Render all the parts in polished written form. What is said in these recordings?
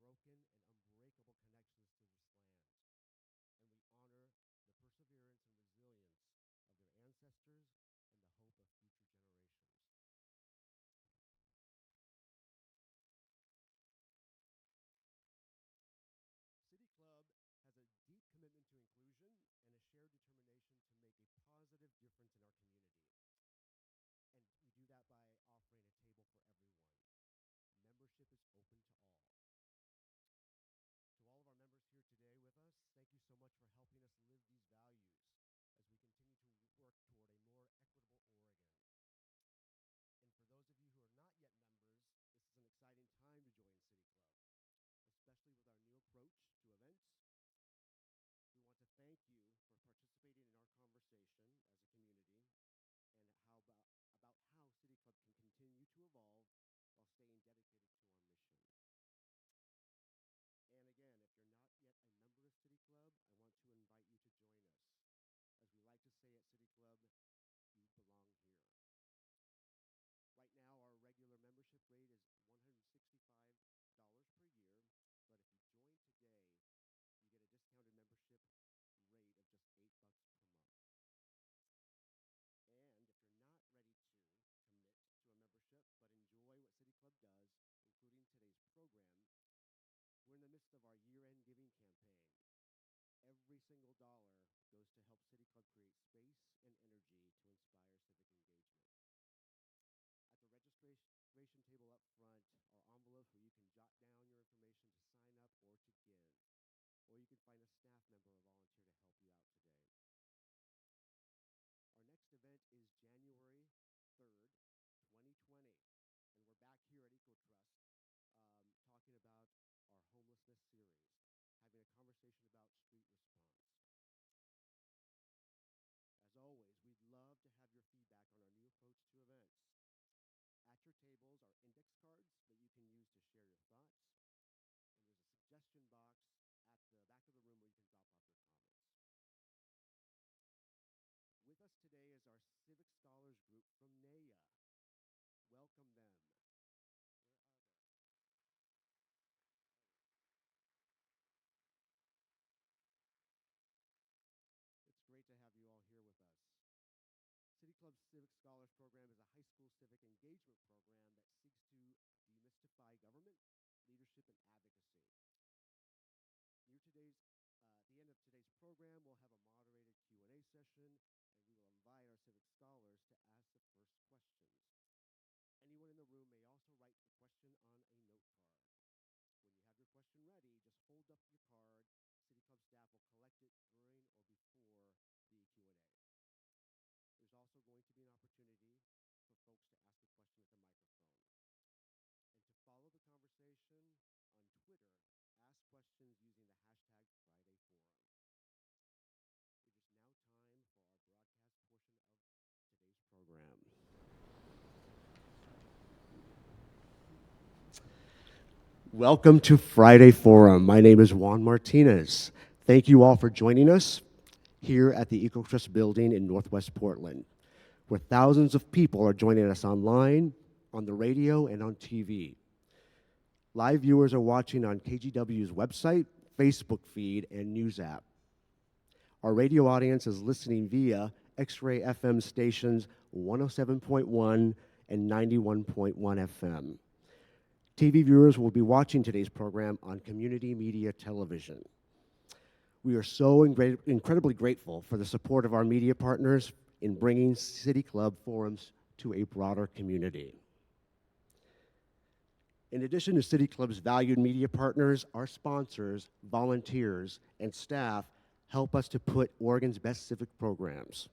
Governors. Thank you. Let me first begin by acknowledging that we are on stolen land. This is the territory of the Multnomah, Hathlamet, Clackamas, Tualatin, Kalapuya, Molalla, Wasco, Cowlitz, and many other indigenous peoples that have known the Columbia and Willamette rivers as their home since time immemorial. Together, we recognize their unbroken and unbreakable connections to this land, and we honor the perseverance and resilience of their ancestors and the hope of future generations. City Club has a deep commitment to inclusion and a shared determination to make a positive difference in our community. And we do that by offering a table for everyone. Membership is open to all. To all of our members here today with us, thank you so much for helping us live these values as we continue to work toward a more equitable Oregon. And for those of you who are not yet members, this is an exciting time to join City Club, especially with our new approach to events. We want to thank you for participating in our conversation as a community and about how City Club can continue to evolve while staying dedicated to our mission. And again, if you're not yet a member of City Club, I want to invite you to join us. As we like to say at City Club, you belong here. Right now, our regular membership rate is $165 per year, but if you join today, you get a discounted membership rate of just $8 per month. And if you're not ready to commit to a membership but enjoy what City Club does, including today's program, we're in the midst of our year-end giving campaign. Every single dollar goes to help City Club create space and energy to inspire civic engagement. At the registration table up front are envelopes where you can jot down your information to sign up or to give. Or you can find a staff member or volunteer to help you out today. Our next event is January 3rd, 2020. And we're back here at EcoTrust talking about our homelessness series, having a conversation about street response. As always, we'd love to have your feedback on our new approach to events. At your tables are index cards that you can use to share your thoughts, and there's a suggestion box at the back of the room where you can drop off your comments. With us today is our Civic Scholars group from NAIA. Welcome them. Where are they? It's great to have you all here with us. City Club's Civic Scholars Program is a high school civic engagement program that seeks to demystify government, leadership, and advocacy. At the end of today's program, we'll have a moderated Q&A session, and we will invite our civic scholars to ask the first questions. Anyone in the room may also write the question on a note card. When you have your question ready, just hold up your card. City Club staff will collect it during or before the Q&A. There's also going to be an opportunity for folks to ask a question at the microphone. And to follow the conversation on Twitter, ask questions using the hashtag FridayForum. It is now time for our broadcast portion of today's program. Welcome to Friday Forum. My name is Juan Martinez. Thank you all for joining us here at the EcoTrust building in Northwest Portland, where thousands of people are joining us online, on the radio, and on TV. Live viewers are watching on KGW's website, Facebook feed, and news app. Our radio audience is listening via X-Ray FM stations 107.1 and 91.1 FM. TV viewers will be watching today's program on community media television. We are so incredibly grateful for the support of our media partners in bringing City Club forums to a broader community. In addition to City Club's valued media partners, our sponsors, volunteers, and staff help us to put Oregon's best civic programs.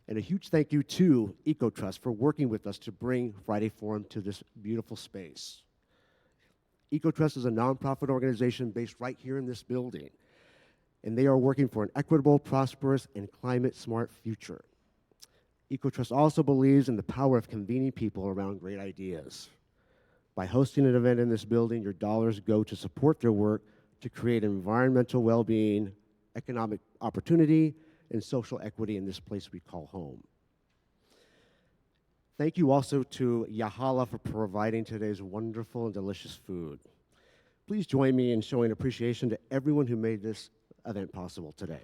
And a huge thank you to EcoTrust for working with us to bring Friday Forum to this beautiful space. EcoTrust is a nonprofit organization based right here in this building, and they are working for an equitable, prosperous, and climate-smart future. EcoTrust also believes in the power of convening people around great ideas. By hosting an event in this building, your dollars go to support their work to create environmental well-being, economic opportunity, and social equity in this place we call home. Thank you also to Yahala for providing today's wonderful and delicious food. Please join me in showing appreciation to everyone who made this event possible today.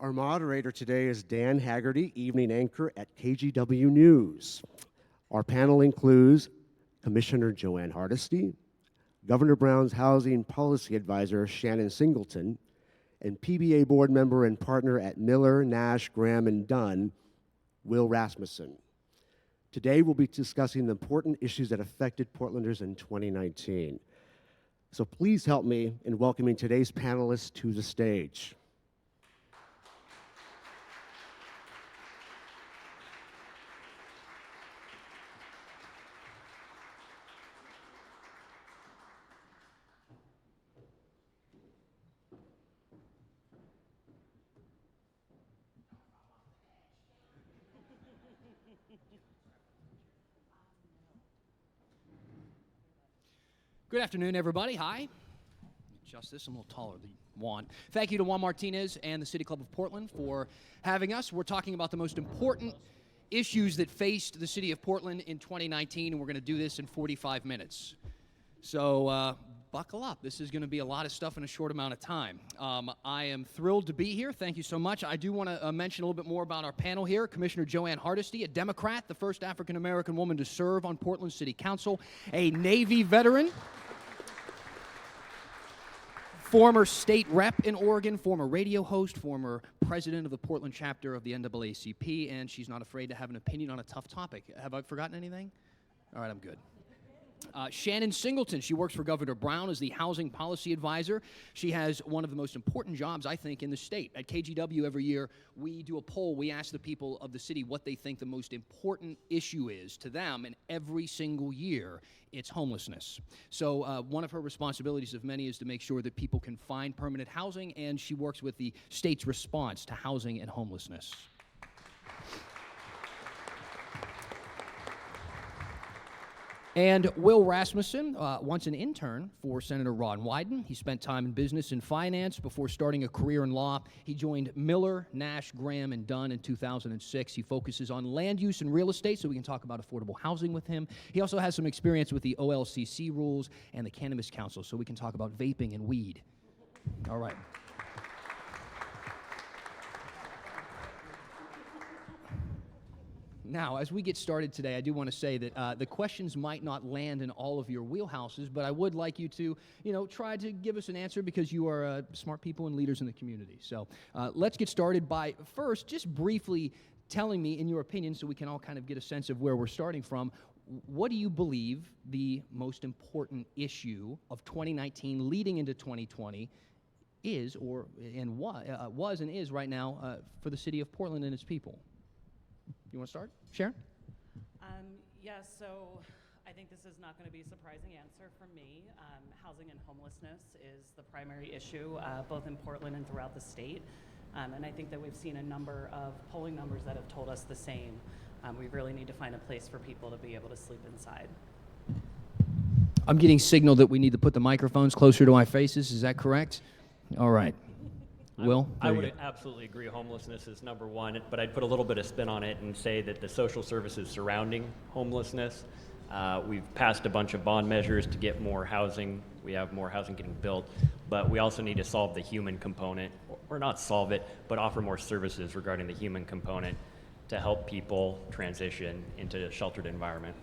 Our moderator today is Dan Haggerty, evening anchor at KGW News. Our panel includes Commissioner Joanne Hardesty, Governor Brown's Housing Policy Advisor Shannon Singleton, and PBA board member and partner at Miller, Nash, Graham, and Dunn, Will Rasmussen. Today we'll be discussing the important issues that affected Portlanders in 2019. So please help me in welcoming today's panelists to the stage. Good afternoon, everybody. Hi. Adjust this, I'm a little taller than Juan. Thank you to Juan Martinez and the City Club of Portland for having us. We're talking about the most important issues that faced the City of Portland in 2019, and we're going to do this in 45 minutes. So buckle up. This is going to be a lot of stuff in a short amount of time. I am thrilled to be here. Thank you so much. I do want to mention a little bit more about our panel here. Commissioner Joanne Hardesty, a Democrat, the first African-American woman to serve on Portland City Council, a Navy veteran, former state rep in Oregon, former radio host, former president of the Portland chapter of the NAACP, and she's not afraid to have an opinion on a tough topic. Have I forgotten anything? All right, I'm good. Shannon Singleton, she works for Governor Brown as the Housing Policy Advisor. She has one of the most important jobs, I think, in the state. At KGW every year, we do a poll. We ask the people of the city what they think the most important issue is to them, and every single year, it's homelessness. So one of her responsibilities of many is to make sure that people can find permanent housing, and she works with the state's response to housing and homelessness. And Will Rasmussen, once an intern for Senator Ron Wyden. He spent time in business and finance before starting a career in law. He joined Miller, Nash, Graham, and Dunn in 2006. He focuses on land use and real estate, so we can talk about affordable housing with him. He also has some experience with the OLCC rules and the Cannabis Council, so we can talk about vaping and weed. All right. Now, as we get started today, I do want to say that the questions might not land in all of your wheelhouses, but I would like you to, try to give us an answer because you are smart people and leaders in the community. So let's get started by first just briefly telling me, in your opinion, so we can all kind of get a sense of where we're starting from, what do you believe the most important issue of 2019 leading into 2020 is was and is right now for the city of Portland and its people? You want to start? Sharon? Yes, so I think this is not going to be a surprising answer from me. Housing and homelessness is the primary issue, both in Portland and throughout the state. And I think that we've seen a number of polling numbers that have told us the same. We really need to find a place for people to be able to sleep inside. I'm getting signal that we need to put the microphones closer to our faces. Is that correct? All right. Will? I would absolutely agree homelessness is number one, but I'd put a little bit of spin on it and say that the social services surrounding homelessness, we've passed a bunch of bond measures to get more housing. We have more housing getting built, but we also need to solve the human component, or not solve it, but offer more services regarding the human component to help people transition into a sheltered environment.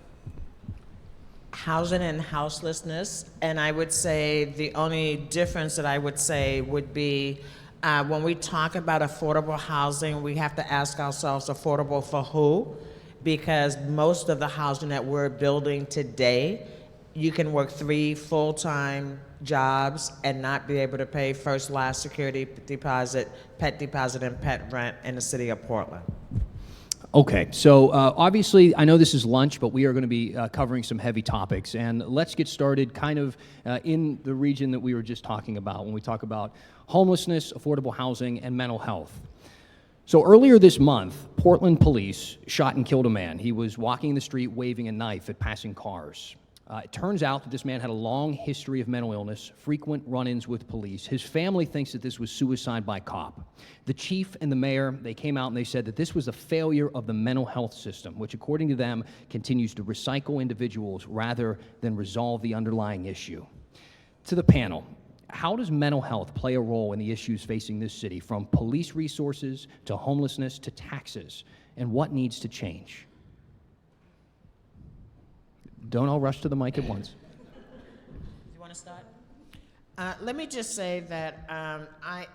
Housing and houselessness, and I would say the only difference that I would say would be when we talk about affordable housing, we have to ask ourselves affordable for who? Because most of the housing that we're building today you can work 3 full-time jobs and not be able to pay first, last security deposit, pet deposit, and pet rent in the city of Portland. Okay, so obviously, I know this is lunch, but we are going to be covering some heavy topics. And let's get started kind of in the region that we were just talking about when we talk about homelessness, affordable housing, and mental health. So earlier this month, Portland police shot and killed a man. He was walking in the street waving a knife at passing cars. It turns out that this man had a long history of mental illness, frequent run-ins with police. His family thinks that this was suicide by cop. The chief and the mayor, they came out and they said that this was a failure of the mental health system, which according to them continues to recycle individuals rather than resolve the underlying issue. To the panel, how does mental health play a role in the issues facing this city, from police resources to homelessness to taxes, and what needs to change? Don't all rush to the mic at once. You want to start? Let me just say that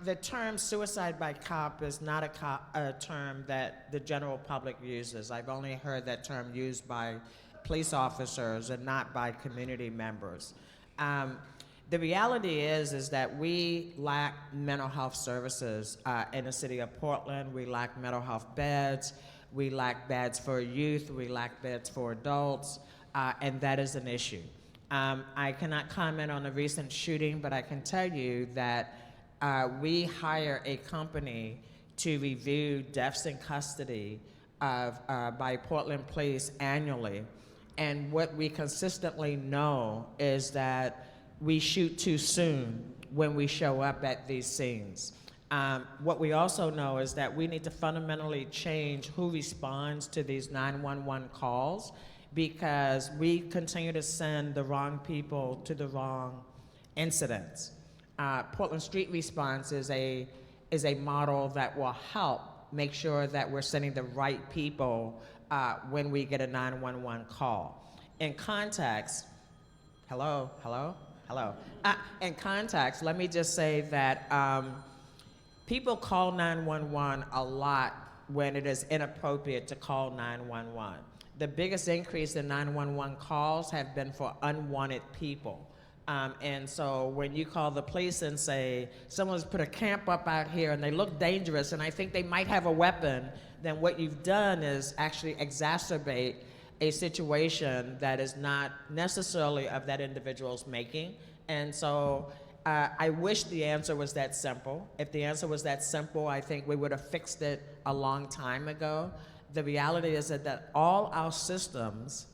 the term suicide by cop is not a term that the general public uses. I've only heard that term used by police officers and not by community members. The reality is that we lack mental health services in the city of Portland. We lack mental health beds. We lack beds for youth. We lack beds for adults. And that is an issue. I cannot comment on the recent shooting, but I can tell you that we hire a company to review deaths in custody by Portland Police annually. And what we consistently know is that we shoot too soon when we show up at these scenes. What we also know is that we need to fundamentally change who responds to these 911 calls, because we continue to send the wrong people to the wrong incidents. Portland Street Response is a model that will help make sure that we're sending the right people when we get a 911 call. In context, hello. In context, let me just say that people call 911 a lot when it is inappropriate to call 911. The biggest increase in 911 calls have been for unwanted people. And so when you call the police and say, someone's put a camp up out here and they look dangerous and I think they might have a weapon, then what you've done is actually exacerbate a situation that is not necessarily of that individual's making. And so I wish the answer was that simple. If the answer was that simple, I think we would have fixed it a long time ago. The reality is that all our systems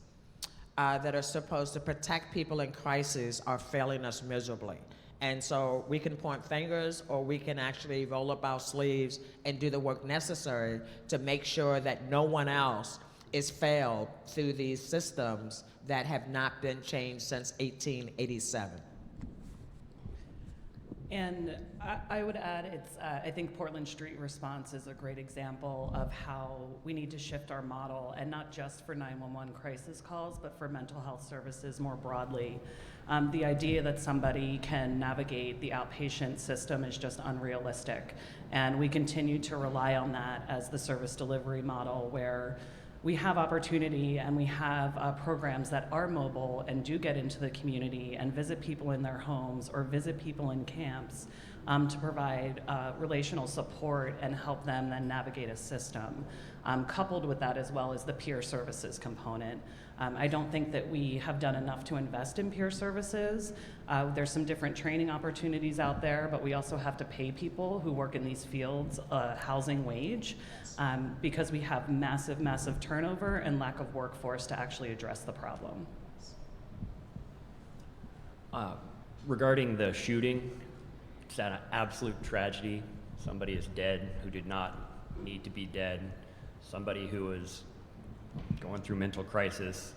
that are supposed to protect people in crises are failing us miserably. And so we can point fingers, or we can actually roll up our sleeves and do the work necessary to make sure that no one else is failed through these systems that have not been changed since 1887. And I would add, I think Portland Street Response is a great example of how we need to shift our model, and not just for 911 crisis calls, but for mental health services more broadly. The idea that somebody can navigate the outpatient system is just unrealistic. And we continue to rely on that as the service delivery model, where we have opportunity and we have programs that are mobile and do get into the community and visit people in their homes or visit people in camps to provide relational support and help them then navigate a system. Coupled with that as well is the peer services component. I don't think that we have done enough to invest in peer services. There's some different training opportunities out there, but we also have to pay people who work in these fields a housing wage because we have massive turnover and lack of workforce to actually address the problem. Regarding the shooting, it's an absolute tragedy. Somebody is dead who did not need to be dead. Somebody who was going through mental crisis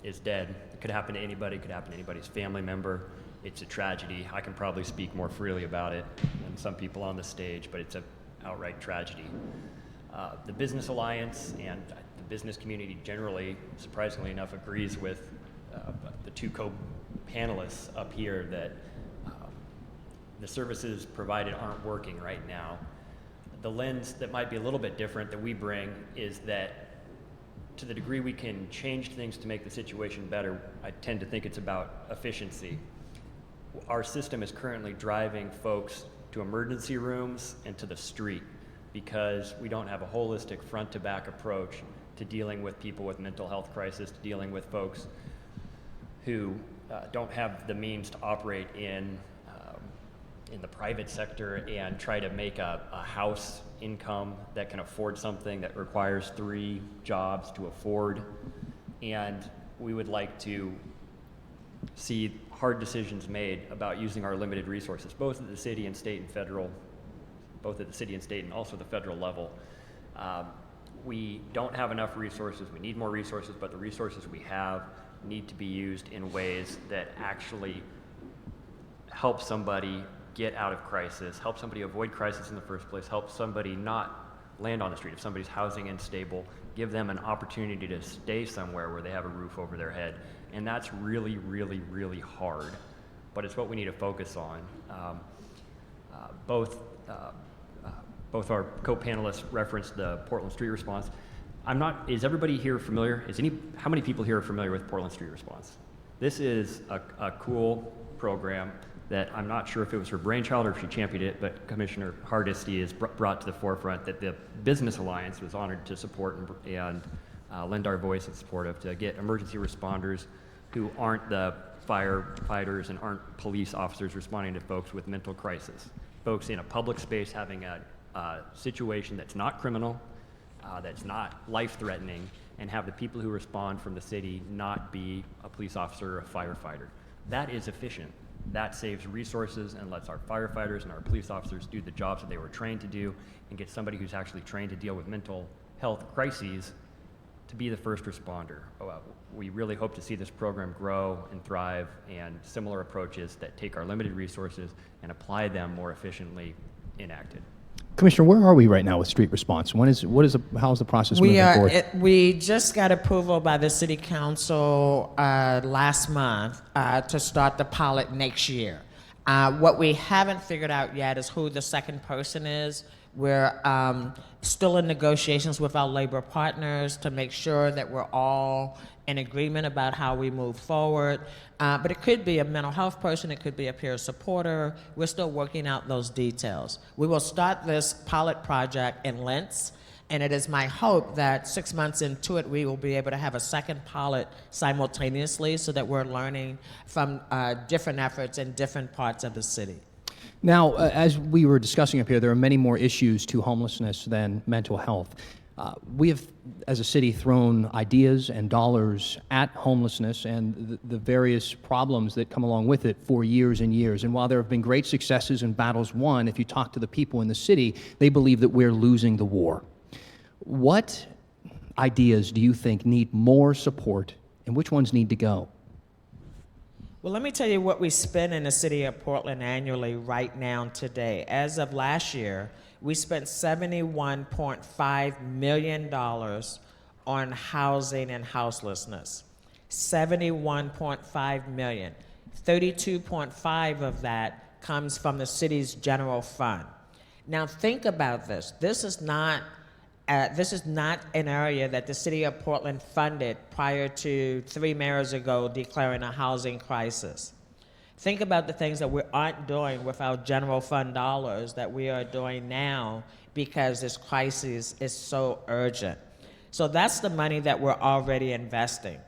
is dead. It could happen to anybody. It could happen to anybody's family member. It's a tragedy. I can probably speak more freely about it than some people on the stage, but it's an outright tragedy. The Business Alliance and the business community generally, surprisingly enough, agrees with the two co-panelists up here that the services provided aren't working right now. The lens that might be a little bit different that we bring is that to the degree we can change things to make the situation better, I tend to think it's about efficiency. Our system is currently driving folks to emergency rooms and to the street because we don't have a holistic front-to-back approach to dealing with people with mental health crisis, to dealing with folks who don't have the means to operate in the private sector and try to make a house income that can afford something that requires 3 jobs to afford. And we would like to see hard decisions made about using our limited resources, both at the city and state and federal, both at the city and state and also the federal level. We don't have enough resources. We need more resources, but the resources we have need to be used in ways that actually help somebody get out of crisis, help somebody avoid crisis in the first place, help somebody not land on the street. If somebody's housing unstable, give them an opportunity to stay somewhere where they have a roof over their head. And that's really, really, really hard, but it's what we need to focus on. Both our co-panelists referenced the Portland Street Response. Is everybody here familiar? How many people here are familiar with Portland Street Response? This is a cool program that I'm not sure if it was her brainchild or if she championed it, but Commissioner Hardesty has brought to the forefront that the Business Alliance was honored to support and lend our voice in support of, to get emergency responders who aren't the firefighters and aren't police officers responding to folks with mental crisis. Folks in a public space having a situation that's not criminal, that's not life-threatening, and have the people who respond from the city not be a police officer or a firefighter. That is efficient. That saves resources and lets our firefighters and our police officers do the jobs that they were trained to do and get somebody who's actually trained to deal with mental health crises to be the first responder. We really hope to see this program grow and thrive, and similar approaches that take our limited resources and apply them more efficiently enacted. Commissioner, where are we right now with street response? How's the process moving forward? We just got approval by the City Council last month to start the pilot next year. What we haven't figured out yet is who the second person is. We're still in negotiations with our labor partners to make sure that we're all in agreement about how we move forward. But it could be a mental health person, it could be a peer supporter. We're still working out those details. We will start this pilot project in Lentz, and it is my hope that 6 months into it, we will be able to have a second pilot simultaneously so that we're learning from different efforts in different parts of the city. Now, as we were discussing up here, there are many more issues to homelessness than mental health. We have, as a city, thrown ideas and dollars at homelessness and the various problems that come along with it for years and years. And while there have been great successes and battles won, if you talk to the people in the city, they believe that we're losing the war. What ideas do you think need more support, and which ones need to go? Well, let me tell you what we spend in the city of Portland annually right now today. As of last year, we spent $71.5 million on housing and houselessness. $71.5 million. 32.5 of that comes from the city's general fund. Now think about this. This is not an area that the city of Portland funded prior to 3 mayors ago declaring a housing crisis. Think about the things that we aren't doing with our general fund dollars that we are doing now because this crisis is so urgent. So that's the money that we're already investing.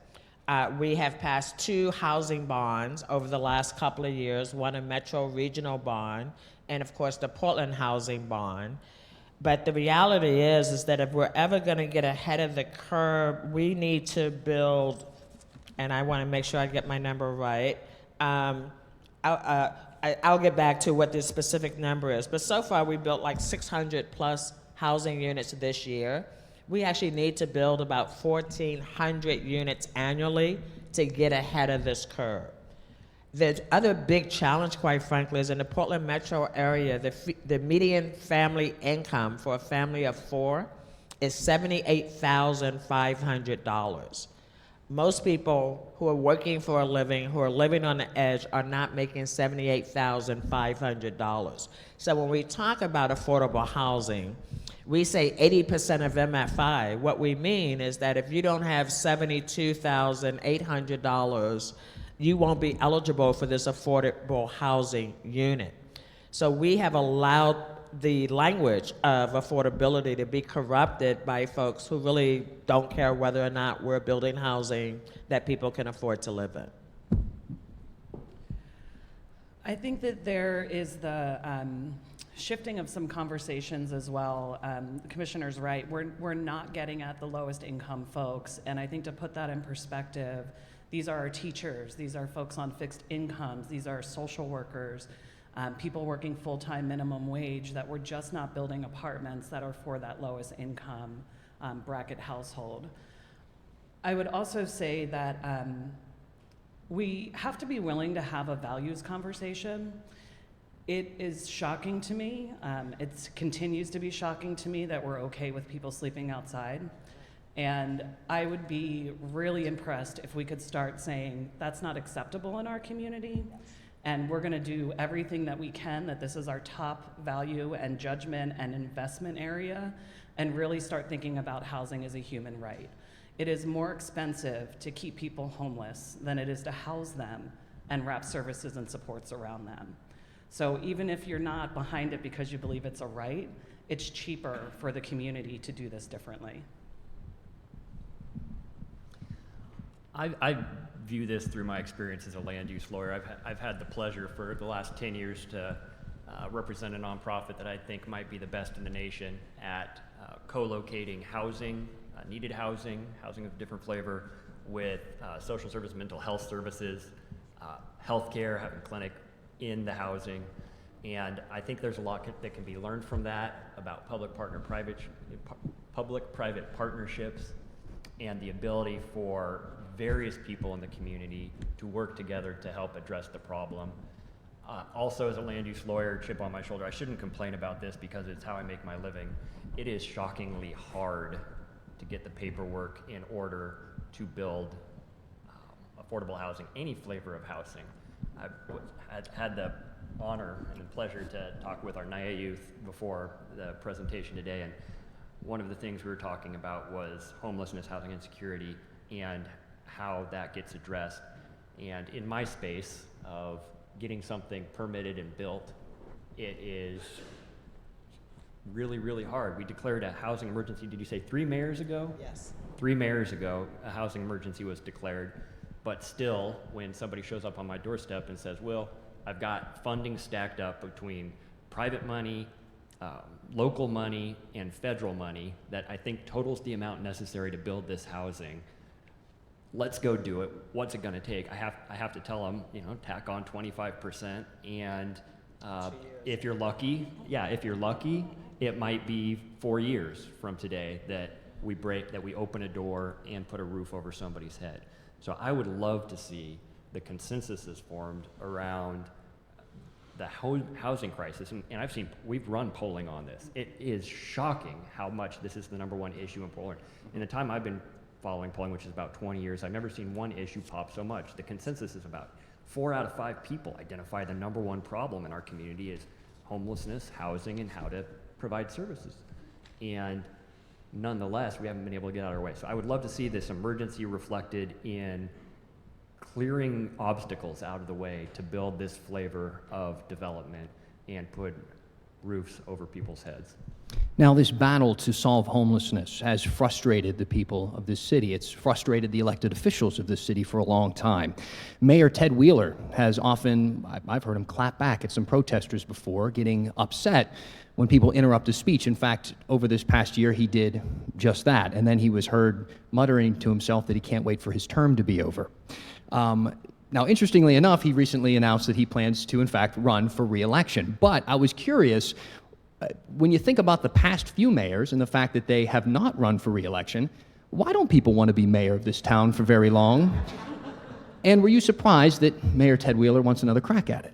We have passed 2 housing bonds over the last couple of years, one a Metro Regional bond, and of course the Portland Housing Bond. But the reality is that if we're ever going to get ahead of the curve, we need to build, and I want to make sure I get my number right. I'll get back to what the specific number is. But so far, we built like 600 plus housing units this year. We actually need to build about 1,400 units annually to get ahead of this curve. The other big challenge, quite frankly, is in the Portland metro area, the median family income for a family of 4 is $78,500. Most people who are working for a living, who are living on the edge, are not making $78,500. So when we talk about affordable housing, We say 80% of them at 5. What we mean is that if you don't have $72,800, you won't be eligible for this affordable housing unit. So we have allowed the language of affordability to be corrupted by folks who really don't care whether or not we're building housing that people can afford to live in. I think that there is the shifting of some conversations as well. The commissioner's right. We're not getting at the lowest income folks, and I think to put that in perspective, these are our teachers, these are folks on fixed incomes, these are social workers, people working full-time minimum wage, that we're just not building apartments that are for that lowest income bracket household. I would also say that we have to be willing to have a values conversation. It is shocking to me, it continues to be shocking to me that we're okay with people sleeping outside. And I would be really impressed if we could start saying that's not acceptable in our community. And we're gonna do everything that we can, that this is our top value and judgment and investment area, and really start thinking about housing as a human right. It is more expensive to keep people homeless than it is to house them and wrap services and supports around them. So even if you're not behind it because you believe it's a right, it's cheaper for the community to do this differently. I view this through my experience as a land use lawyer. I've had the pleasure for the last 10 years to represent a nonprofit that I think might be the best in the nation at co-locating housing, needed housing of different flavor, with social service, mental health services, healthcare, having a clinic in the housing. And I think there's a lot that can be learned from that about public-private partnerships, and the ability for various people in the community to work together to help address the problem. Also, as a land use lawyer, chip on my shoulder, I shouldn't complain about this because it's how I make my living. It is shockingly hard to get the paperwork in order to build affordable housing, any flavor of housing. I've had the honor and the pleasure to talk with our NIA youth before the presentation today, and one of the things we were talking about was homelessness, housing insecurity, and how that gets addressed. And in my space of getting something permitted and built, it is really, really hard. We declared a housing emergency, did you say 3 mayors ago? Yes. 3 mayors ago, a housing emergency was declared, but still, when somebody shows up on my doorstep and says, Will, I've got funding stacked up between private money, local money, and federal money that I think totals the amount necessary to build this housing. Let's go do it. What's it going to take? I have to tell them, tack on 25%, and if you're lucky, it might be 4 years from today that we open a door and put a roof over somebody's head. So I would love to see the consensus is formed around the housing crisis, and we've run polling on this. It is shocking how much this is the #1 issue in Portland. In the time I've been following polling, which is about 20 years, I've never seen one issue pop so much. The consensus is about 4 out of 5 people identify the #1 problem in our community is homelessness, housing, and how to provide services. And nonetheless, we haven't been able to get out of our way. So I would love to see this emergency reflected in clearing obstacles out of the way to build this flavor of development and put roofs over people's heads. Now, this battle to solve homelessness has frustrated the people of this city. It's frustrated the elected officials of this city for a long time. Mayor Ted Wheeler has often, I've heard him clap back at some protesters before, getting upset when people interrupt his speech. In fact, over this past year, he did just that. And then he was heard muttering to himself that he can't wait for his term to be over. Now, interestingly enough, he recently announced that he plans to, in fact, run for re-election. But I was curious, when you think about the past few mayors and the fact that they have not run for re-election, why don't people want to be mayor of this town for very long? And were you surprised that Mayor Ted Wheeler wants another crack at it?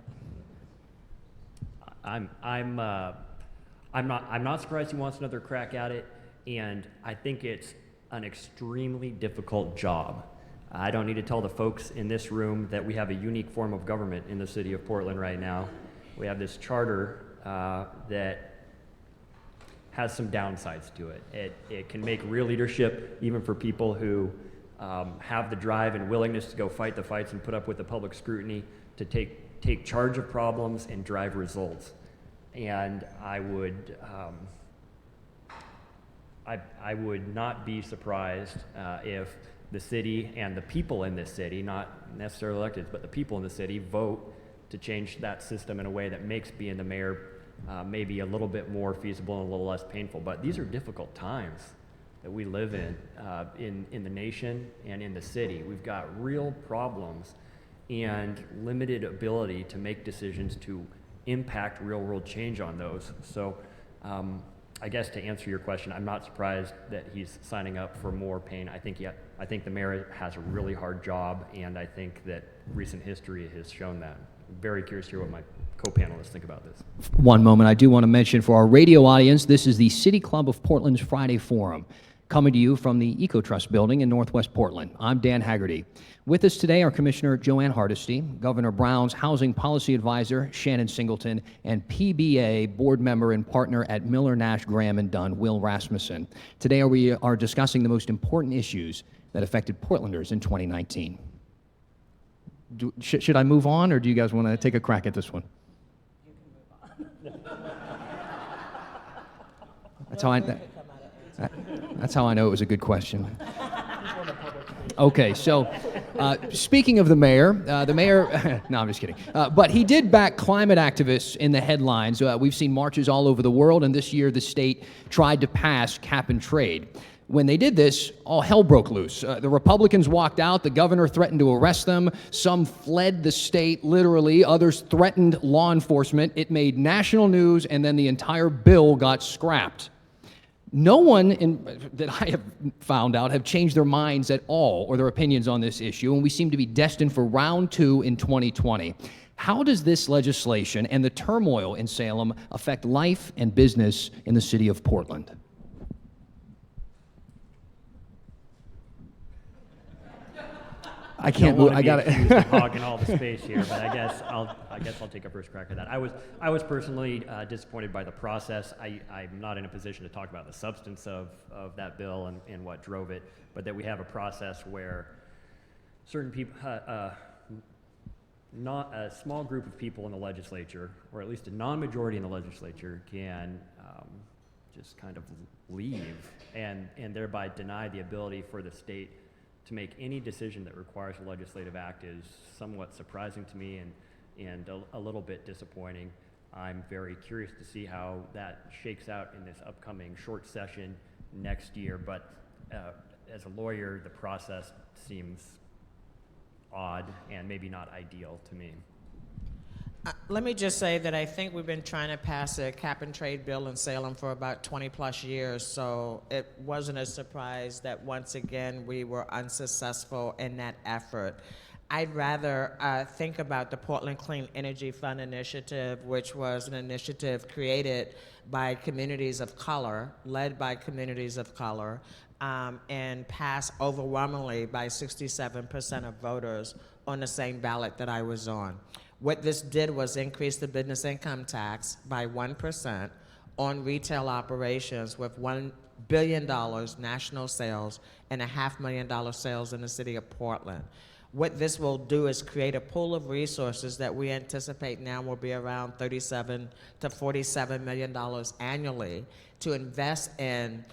I'm not surprised he wants another crack at it, and I think it's an extremely difficult job. I don't need to tell the folks in this room that we have a unique form of government in the city of Portland right now. We have this charter that has some downsides to it. It can make real leadership, even for people who have the drive and willingness to go fight the fights and put up with the public scrutiny, to take charge of problems and drive results. And I would not be surprised if the city and the people in this city, not necessarily elected, but the people in the city, vote to change that system in a way that makes being the mayor maybe a little bit more feasible and a little less painful. But these are difficult times that we live in the nation and in the city. We've got real problems and limited ability to make decisions to impact real world change on those. So I guess to answer your question, I'm not surprised that he's signing up for more pain. I think the mayor has a really hard job, and I think that recent history has shown that. I'm very curious to hear what my co-panelists think about this. One moment, I do want to mention for our radio audience, this is the City Club of Portland's Friday Forum, coming to you from the EcoTrust building in Northwest Portland. I'm Dan Haggerty. With us today are Commissioner Joanne Hardesty, Governor Brown's Housing Policy Advisor, Shannon Singleton, and PBA board member and partner at Miller, Nash, Graham & Dunn, Will Rasmussen. Today we are discussing the most important issues that affected Portlanders in 2019. Should I move on, or do you guys want to take a crack at this one? You can move on. That's how I know it was a good question. Okay, so speaking of the mayor, no, I'm just kidding. But he did back climate activists in the headlines. We've seen marches all over the world, and this year the state tried to pass cap and trade. When they did this, all hell broke loose. The Republicans walked out. The governor threatened to arrest them. Some fled the state, literally. Others threatened law enforcement. It made national news, and then the entire bill got scrapped. No one that I have found out have changed their minds at all or their opinions on this issue, and we seem to be destined for round 2 in 2020. How does this legislation and the turmoil in Salem affect life and business in the city of Portland? I can't move. I got it. Hogging all the space here, but I guess I'll take a first crack at that. I was personally disappointed by the process. I'm not in a position to talk about the substance of that bill and what drove it, but that we have a process where certain people, not a small group of people in the legislature, or at least a non-majority in the legislature, can just kind of leave and thereby deny the ability for the state to make any decision that requires a legislative act is somewhat surprising to me and a little bit disappointing. I'm very curious to see how that shakes out in this upcoming short session next year, but as a lawyer, the process seems odd and maybe not ideal to me. Let me just say that I think we've been trying to pass a cap and trade bill in Salem for about 20 plus years, so it wasn't a surprise that once again we were unsuccessful in that effort. I'd rather think about the Portland Clean Energy Fund initiative, which was an initiative created by communities of color, led by communities of color, and passed overwhelmingly by 67% of voters on the same ballot that I was on. What this did was increase the business income tax by 1% on retail operations with $1 billion national sales and $500,000 sales in the city of Portland. What this will do is create a pool of resources that we anticipate now will be around $37 to $47 million annually to invest in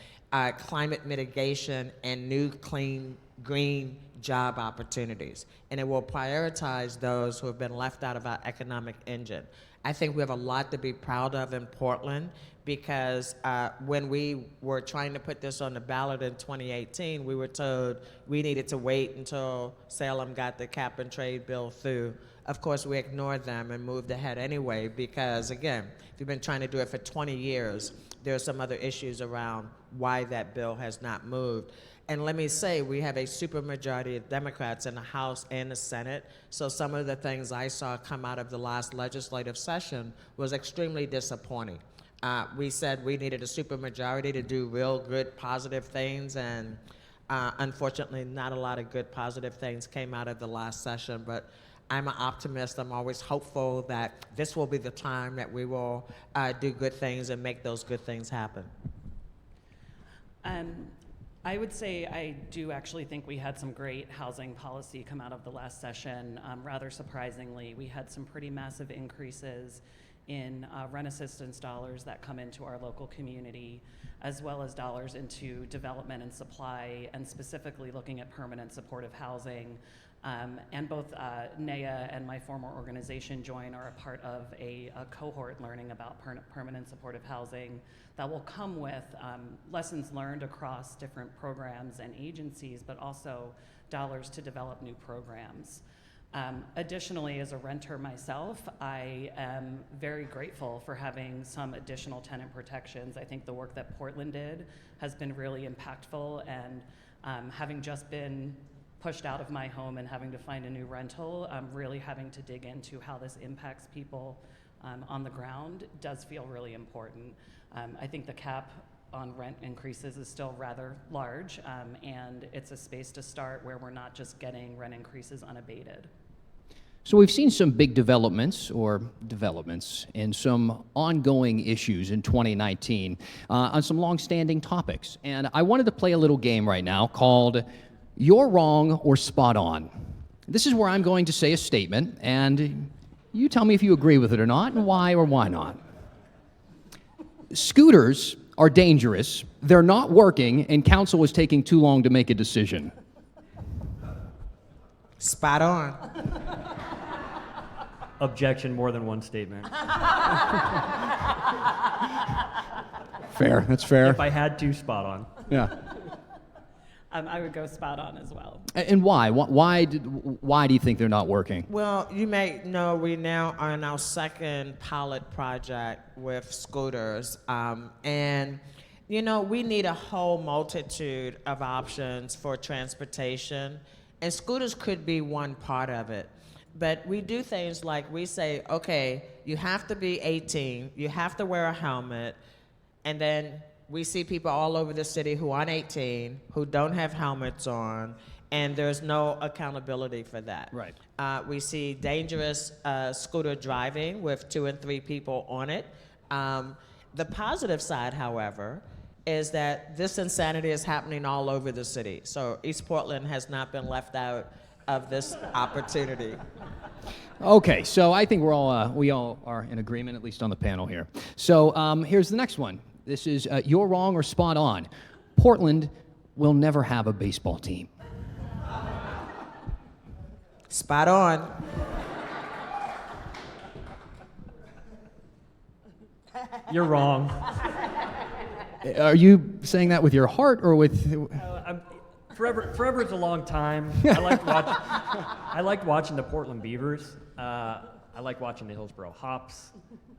climate mitigation and new clean, green job opportunities. And it will prioritize those who have been left out of our economic engine. I think we have a lot to be proud of in Portland because when we were trying to put this on the ballot in 2018, we were told we needed to wait until Salem got the cap and trade bill through. Of course, we ignored them and moved ahead anyway because, again, if you've been trying to do it for 20 years, there are some other issues around why that bill has not moved. And let me say, we have a supermajority of Democrats in the House and the Senate, so some of the things I saw come out of the last legislative session was extremely disappointing. We said we needed a supermajority to do real good, positive things, and unfortunately, not a lot of good, positive things came out of the last session, but I'm an optimist. I'm always hopeful that this will be the time that we will do good things and make those good things happen. Um, I would say I do actually think we had some great housing policy come out of the last session. Rather surprisingly, we had some pretty massive increases in rent assistance dollars that come into our local community, as well as dollars into development and supply, and specifically looking at permanent supportive housing. And both NEA and my former organization, Join, are a part of a cohort learning about permanent supportive housing that will come with lessons learned across different programs and agencies, but also dollars to develop new programs. Additionally, as a renter myself, I am very grateful for having some additional tenant protections. I think the work that Portland did has been really impactful, and having just been pushed out of my home and having to find a new rental, really having to dig into how this impacts people on the ground does feel really important. I think the cap on rent increases is still rather large, and it's a space to start where we're not just getting rent increases unabated. So we've seen some big developments and some ongoing issues in 2019 on some long-standing topics. And I wanted to play a little game right now called You're Wrong or Spot On. This is where I'm going to say a statement, and you tell me if you agree with it or not, and why or why not. Scooters are dangerous, they're not working, and council is taking too long to make a decision. Spot on. Objection, more than one statement. Fair, that's fair. If I had to, spot on. Yeah. I would go spot on as well. And why? Why do you think they're not working? Well, you may know we now are in our second pilot project with scooters. And, you know, we need a whole multitude of options for transportation, and scooters could be one part of it. But we do things like we say, okay, you have to be 18, you have to wear a helmet, and then we see people all over the city who aren't 18, who don't have helmets on, and there's no accountability for that. Right. We see dangerous scooter driving with 2 and 3 people on it. The positive side, however, is that this insanity is happening all over the city. So East Portland has not been left out of this opportunity. Okay, so I think we all are in agreement, at least on the panel here. So here's the next one. This is You're Wrong or Spot On. Portland will never have a baseball team. Spot on. You're wrong. Are you saying that with your heart or with... Forever is a long time. I liked watching the Portland Beavers. I like watching the Hillsborough Hops.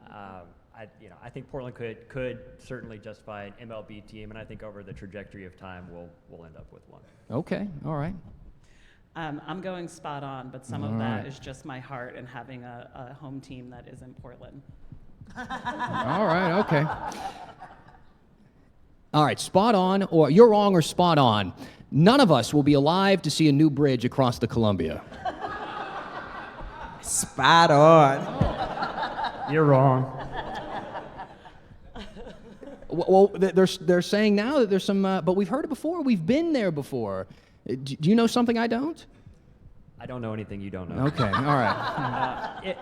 I think Portland could certainly justify an MLB team, and I think over the trajectory of time, we'll end up with one. Okay, all right. I'm going spot on, but some of that is just my heart and having a home team that is in Portland. All right, okay. All right, spot on, or You're Wrong or Spot On. None of us will be alive to see a new bridge across the Columbia. Spot on. You're wrong. Well, they're saying now that there's some, but we've heard it before. We've been there before. Do you know something I don't? I don't know anything you don't know. Okay, all right.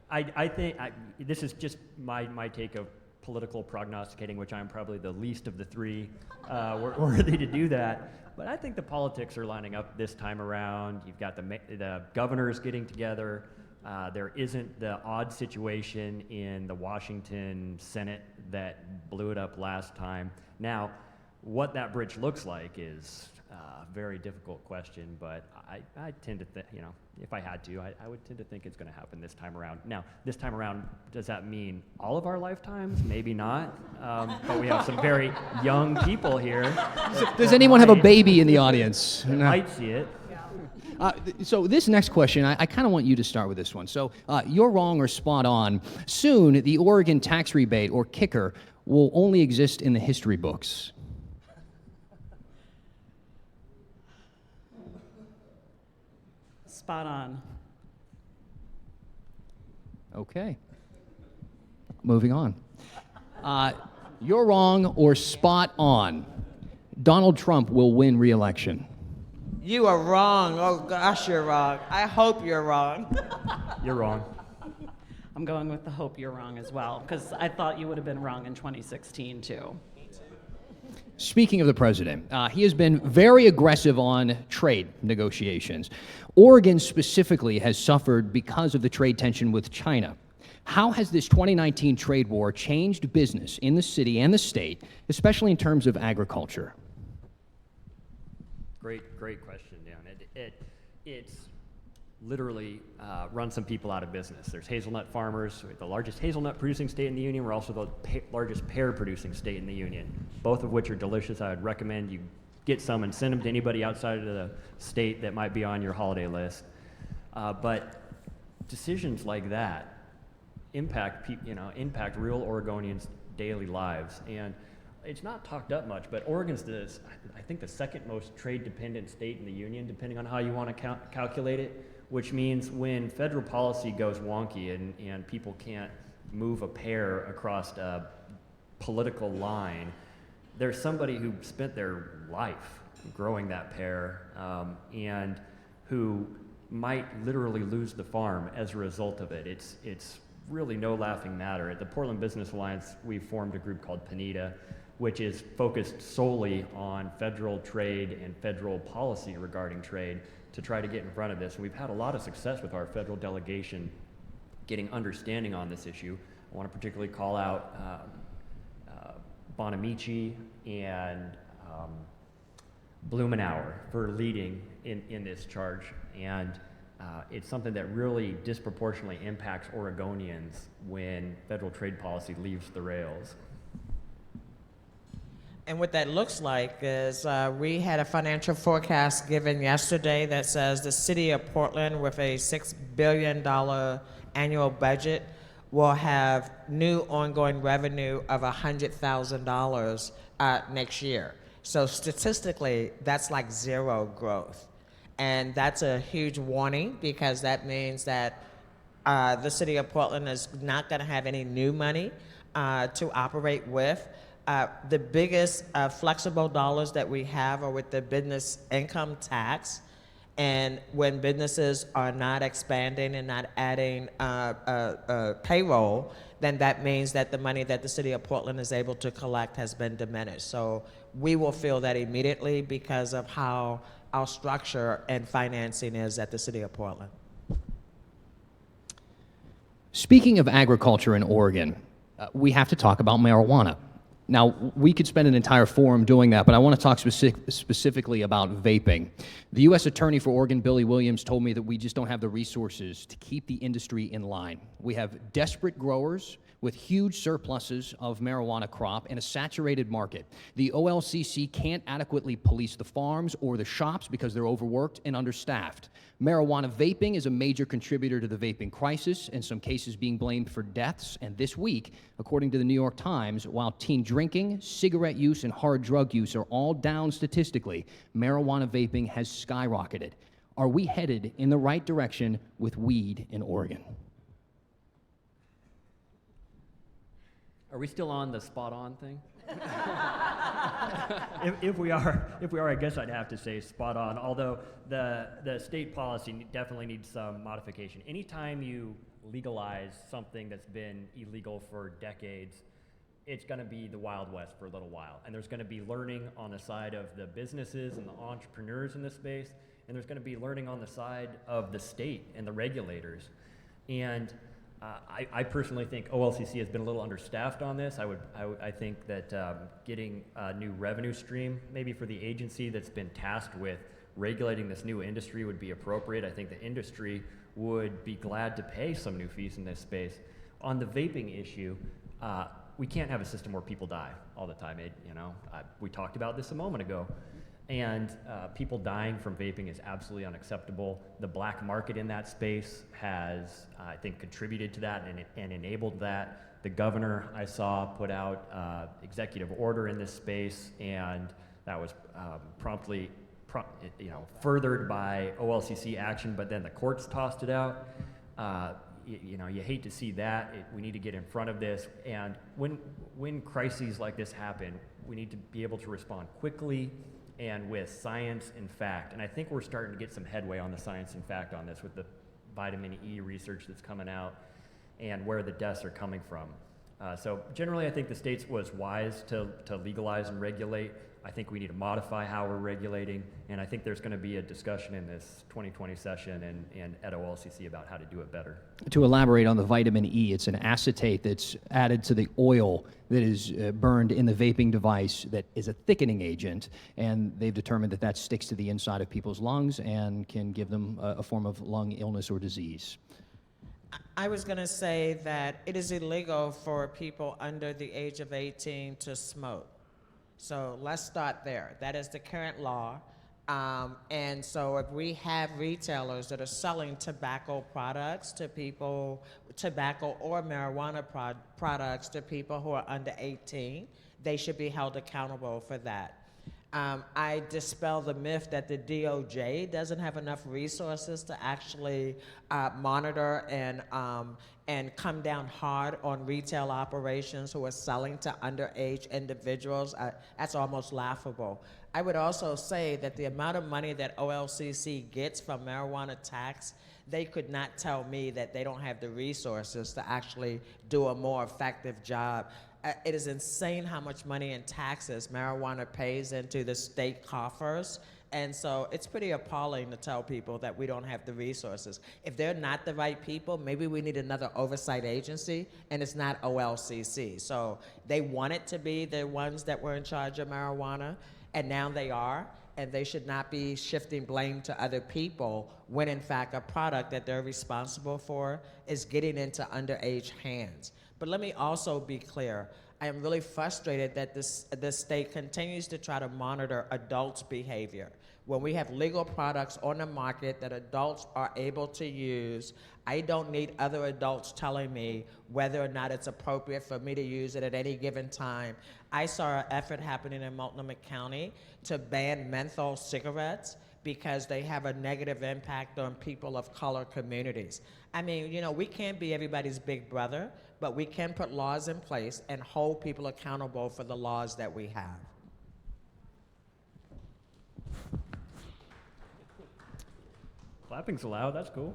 I think this is just my take of political prognosticating, which I'm probably the least of the three worthy to do that. But I think the politics are lining up this time around. You've got the governors getting together. There isn't the odd situation in the Washington Senate that blew it up last time. Now, what that bridge looks like is a very difficult question, but I tend to think, if I had to, I would tend to think it's going to happen this time around. Now, this time around, does that mean all of our lifetimes? Maybe not, but we have some very young people here. Does anyone have a baby in the audience? No. Might see it. So this next question, I kind of want you to start with this one. So You're Wrong or Spot On. Soon, the Oregon tax rebate, or kicker, will only exist in the history books. Spot on. Okay. Moving on. You're Wrong or Spot On. Donald Trump will win re-election. You are wrong. Oh gosh, you're wrong. I hope you're wrong. You're wrong. I'm going with the hope you're wrong as well, because I thought you would have been wrong in 2016 too. Speaking of the president, he has been very aggressive on trade negotiations. Oregon specifically has suffered because of the trade tension with China. How has this 2019 trade war changed business in the city and the state, especially in terms of agriculture? Great question, Dan. It's literally run some people out of business. There's hazelnut farmers, we're the largest hazelnut producing state in the union. We're also the largest pear producing state in the union, both of which are delicious. I would recommend you get some and send them to anybody outside of the state that might be on your holiday list. But decisions like that impact real Oregonians' daily lives. And it's not talked up much, but Oregon's I think the second most trade-dependent state in the union, depending on how you want to calculate it, which means when federal policy goes wonky and people can't move a pear across a political line, there's somebody who spent their life growing that pear and who might literally lose the farm as a result of it. It's really no laughing matter. At the Portland Business Alliance, we've formed a group called PANITA, which is focused solely on federal trade and federal policy regarding trade to try to get in front of this. And we've had a lot of success with our federal delegation getting understanding on this issue. I want to particularly call out Bonamici and Blumenauer for leading in this charge. And it's something that really disproportionately impacts Oregonians when federal trade policy leaves the rails. And what that looks like is we had a financial forecast given yesterday that says the city of Portland, with a $6 billion annual budget, will have new ongoing revenue of $100,000 next year. So statistically, that's like zero growth. And that's a huge warning, because that means that the city of Portland is not going to have any new money to operate with. The biggest flexible dollars that we have are with the business income tax. And when businesses are not expanding and not adding payroll, then that means that the money that the city of Portland is able to collect has been diminished. So we will feel that immediately because of how our structure and financing is at the city of Portland. Speaking of agriculture in Oregon, we have to talk about marijuana. Now, we could spend an entire forum doing that, but I want to talk specifically about vaping. The U.S. Attorney for Oregon, Billy Williams, told me that we just don't have the resources to keep the industry in line. We have desperate growers with huge surpluses of marijuana crop and a saturated market. The OLCC can't adequately police the farms or the shops because they're overworked and understaffed. Marijuana vaping is a major contributor to the vaping crisis, in some cases being blamed for deaths. And this week, according to the New York Times, while teen drinking, cigarette use, and hard drug use are all down statistically, marijuana vaping has skyrocketed. Are we headed in the right direction with weed in Oregon? Are we still on the spot on thing? if we are, I guess I'd have to say spot on, although the state policy definitely needs some modification. Anytime you legalize something that's been illegal for decades, it's going to be the Wild West for a little while. And there's going to be learning on the side of the businesses and the entrepreneurs in this space, and there's going to be learning on the side of the state and the regulators. And I personally think OLCC has been a little understaffed on this. I think that getting a new revenue stream, maybe for the agency that's been tasked with regulating this new industry, would be appropriate. I think the industry would be glad to pay some new fees in this space. On the vaping issue, we can't have a system where people die all the time. We talked about this a moment ago. And people dying from vaping is absolutely unacceptable. The black market in that space has, I think, contributed to that and enabled that. The governor, I saw, put out executive order in this space, and that was promptly furthered by OLCC action, but then the courts tossed it out. You hate to see that. We need to get in front of this. And when crises like this happen, We need to be able to respond quickly and with science and fact. And I think we're starting to get some headway on the science and fact on this with the vitamin E research that's coming out and where the deaths are coming from. So generally, I think the state was wise to legalize and regulate. I think we need to modify how we're regulating, and I think there's going to be a discussion in this 2020 session and at OLCC about how to do it better. To elaborate on the vitamin E, it's an acetate that's added to the oil that is burned in the vaping device that is a thickening agent, and they've determined that that sticks to the inside of people's lungs and can give them a form of lung illness or disease. I was going to say that it is illegal for people under the age of 18 to smoke. So let's start there. That is the current law. And so if we have retailers that are selling tobacco products to people, tobacco or marijuana products to people who are under 18, they should be held accountable for that. I dispel the myth that the DOJ doesn't have enough resources to actually monitor and come down hard on retail operations who are selling to underage individuals. That's almost laughable. I would also say that the amount of money that OLCC gets from marijuana tax, they could not tell me that they don't have the resources to actually do a more effective job. It is insane how much money in taxes marijuana pays into the state coffers. And so it's pretty appalling to tell people that we don't have the resources. If they're not the right people, maybe we need another oversight agency, and it's not OLCC. So they wanted to be the ones that were in charge of marijuana, and now they are, and they should not be shifting blame to other people when in fact a product that they're responsible for is getting into underage hands. But let me also be clear. I am really frustrated that this state continues to try to monitor adults' behavior. When we have legal products on the market that adults are able to use, I don't need other adults telling me whether or not it's appropriate for me to use it at any given time. I saw an effort happening in Multnomah County to ban menthol cigarettes because they have a negative impact on people of color communities. I mean, you know, we can't be everybody's big brother, but we can put laws in place and hold people accountable for the laws that we have. Clapping's allowed, that's cool.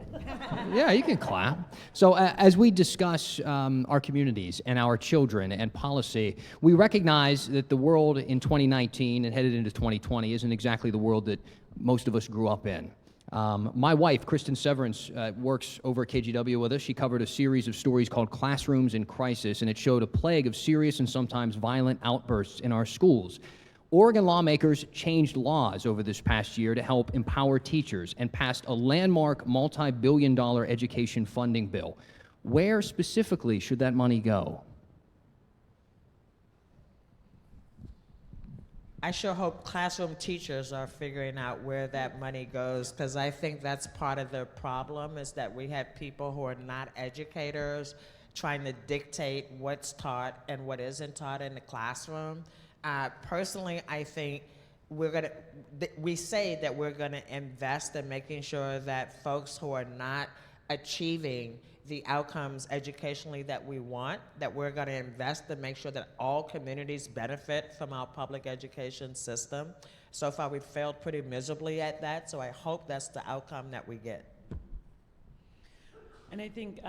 Yeah, you can clap. So as we discuss our communities and our children and policy, we recognize that the world in 2019 and headed into 2020 isn't exactly the world that most of us grew up in. My wife, Kristen Severance, works over at KGW with us. She covered a series of stories called Classrooms in Crisis, and it showed a plague of serious and sometimes violent outbursts in our schools. Oregon lawmakers changed laws over this past year to help empower teachers and passed a landmark multi-billion-dollar education funding bill. Where specifically should that money go? I sure hope classroom teachers are figuring out where that money goes, because I think that's part of the problem, is that we have people who are not educators trying to dictate what's taught and what isn't taught in the classroom. Personally, I think we say that we're gonna invest in making sure that folks who are not achieving the outcomes educationally that we want, that we're gonna invest to make sure that all communities benefit from our public education system. So far, we've failed pretty miserably at that, so I hope that's the outcome that we get. And I think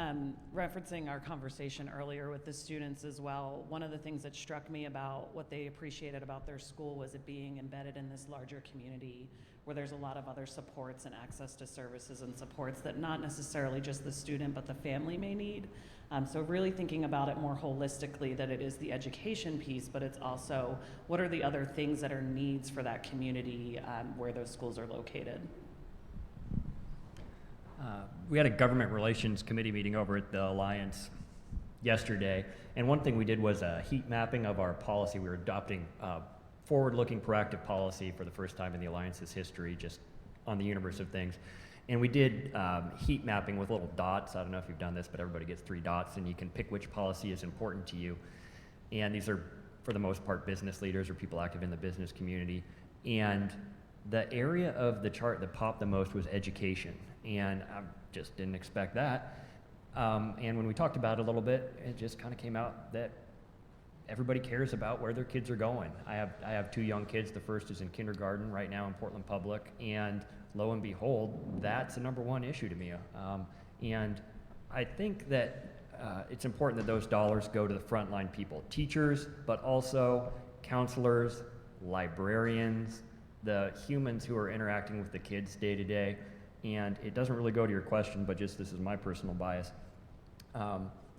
referencing our conversation earlier with the students as well, one of the things that struck me about what they appreciated about their school was it being embedded in this larger community where there's a lot of other supports and access to services and supports that not necessarily just the student but the family may need. So really thinking about it more holistically, that it is the education piece, but it's also what are the other things that are needs for that community where those schools are located. We had a government relations committee meeting over at the Alliance yesterday, and one thing we did was a heat mapping of our policy. We were adopting forward-looking proactive policy for the first time in the Alliance's history, just on the universe of things. And we did heat mapping with little dots. I don't know if you've done this, but everybody gets 3 dots, and you can pick which policy is important to you. And these are, for the most part, business leaders or people active in the business community. And the area of the chart that popped the most was education. And I just didn't expect that. And when we talked about it a little bit, it just kind of came out that everybody cares about where their kids are going. I have 2 young kids. The first is in kindergarten right now in Portland Public, and lo and behold, that's the number one issue to me. And I think that it's important that those dollars go to the frontline people, teachers, but also counselors, librarians, the humans who are interacting with the kids day to day. And it doesn't really go to your question, but just this is my personal bias.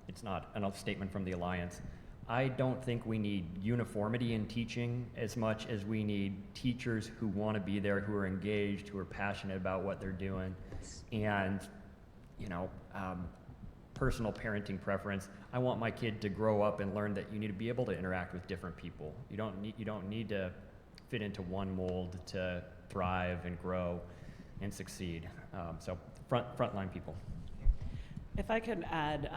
It's not a statement from the Alliance. I don't think we need uniformity in teaching as much as we need teachers who want to be there, who are engaged, who are passionate about what they're doing. And, personal parenting preference, I want my kid to grow up and learn that you need to be able to interact with different people. You don't need to fit into one mold to thrive and grow and succeed. So frontline people. If I could add,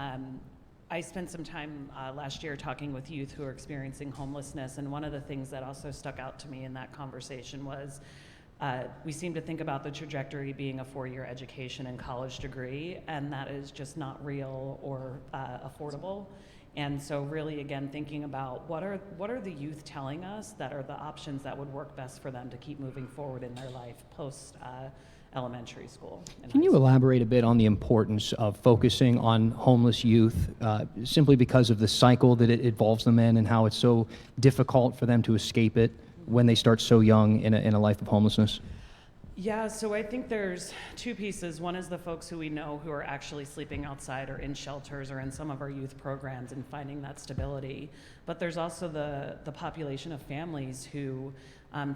I spent some time last year talking with youth who are experiencing homelessness, and one of the things that also stuck out to me in that conversation was we seem to think about the trajectory being a 4-year education and college degree, and that is just not real or affordable. And so really, again, thinking about what are the youth telling us that are the options that would work best for them to keep moving forward in their life post elementary school. Can you elaborate a bit on the importance of focusing on homeless youth simply because of the cycle that it involves them in and how it's so difficult for them to escape it when they start so young in a life of homelessness? Yeah, so I think there's 2 pieces. One is the folks who we know who are actually sleeping outside or in shelters or in some of our youth programs and finding that stability. But there's also the population of families who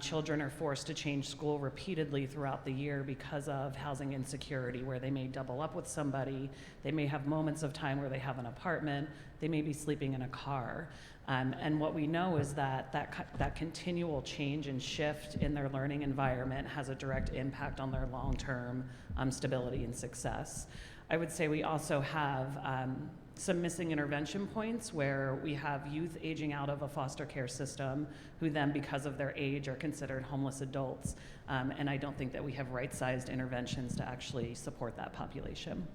children are forced to change school repeatedly throughout the year because of housing insecurity, where they may double up with somebody, they may have moments of time where they have an apartment, they may be sleeping in a car. And what we know is that continual change and shift in their learning environment has a direct impact on their long-term stability and success. I would say we also have some missing intervention points where we have youth aging out of a foster care system who then, because of their age, are considered homeless adults. And I don't think that we have right-sized interventions to actually support that population.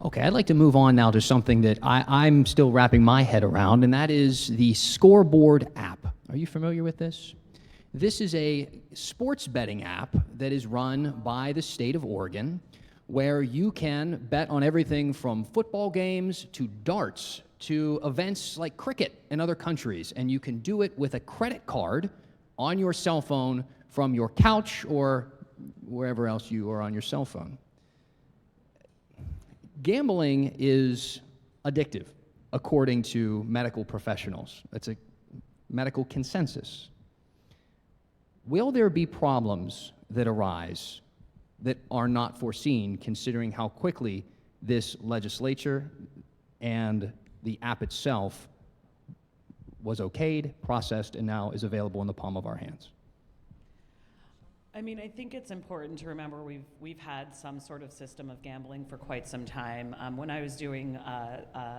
Okay, I'd like to move on now to something that I'm still wrapping my head around, and that is the Scoreboard App. Are you familiar with this? This is a sports betting app that is run by the state of Oregon, where you can bet on everything from football games to darts to events like cricket in other countries, and you can do it with a credit card on your cell phone from your couch or wherever else you are on your cell phone. Gambling is addictive, according to medical professionals. That's a medical consensus. Will there be problems that arise that are not foreseen, considering how quickly this legislature and the app itself was okayed, processed, and now is available in the palm of our hands? I mean, I think it's important to remember we've had some sort of system of gambling for quite some time. When I was doing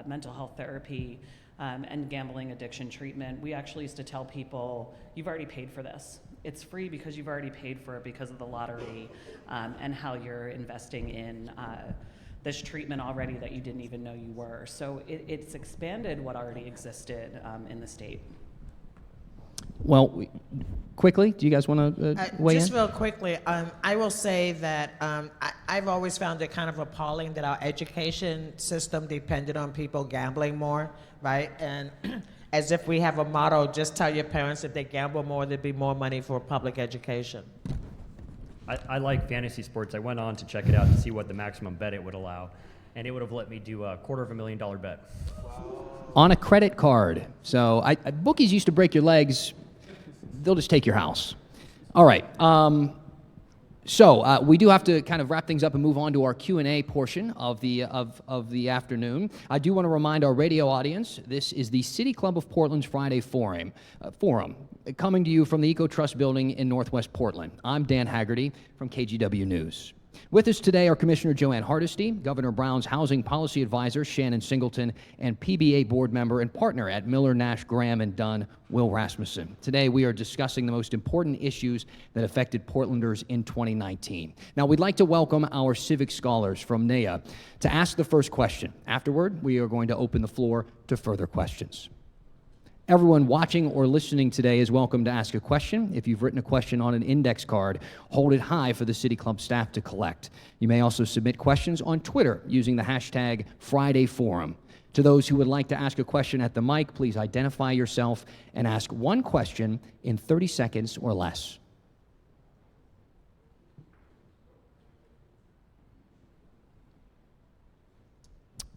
mental health therapy and gambling addiction treatment, we actually used to tell people, you've already paid for this. It's free because you've already paid for it because of the lottery and how you're investing in this treatment already that you didn't even know you were. So it's expanded what already existed in the state. Well, quickly, do you guys want to weigh Just in? real quickly, I will say that I've always found it kind of appalling that our education system depended on people gambling more, right? And as if we have a motto, just tell your parents if they gamble more, there'd be more money for public education. I like fantasy sports. I went on to check it out to see what the maximum bet it would allow, and it would have let me do a $250,000 bet. On a credit card. So bookies used to break your legs. They'll just take your house. All right. So we do have to kind of wrap things up and move on to our Q&A portion of the afternoon. I do want to remind our radio audience, this is the City Club of Portland's Friday Forum, coming to you from the Eco Trust Building in Northwest Portland. I'm Dan Haggerty from KGW News. With us today are Commissioner Joanne Hardesty, Governor Brown's Housing Policy Advisor, Shannon Singleton, and PBA board member and partner at Miller, Nash, Graham, and Dunn, Will Rasmussen. Today, we are discussing the most important issues that affected Portlanders in 2019. Now, we'd like to welcome our civic scholars from NAIA to ask the first question. Afterward, we are going to open the floor to further questions. Everyone watching or listening today is welcome to ask a question. If you've written a question on an index card, hold it high for the City Club staff to collect. You may also submit questions on Twitter using the hashtag FridayForum. To those who would like to ask a question at the mic, please identify yourself and ask one question in 30 seconds or less.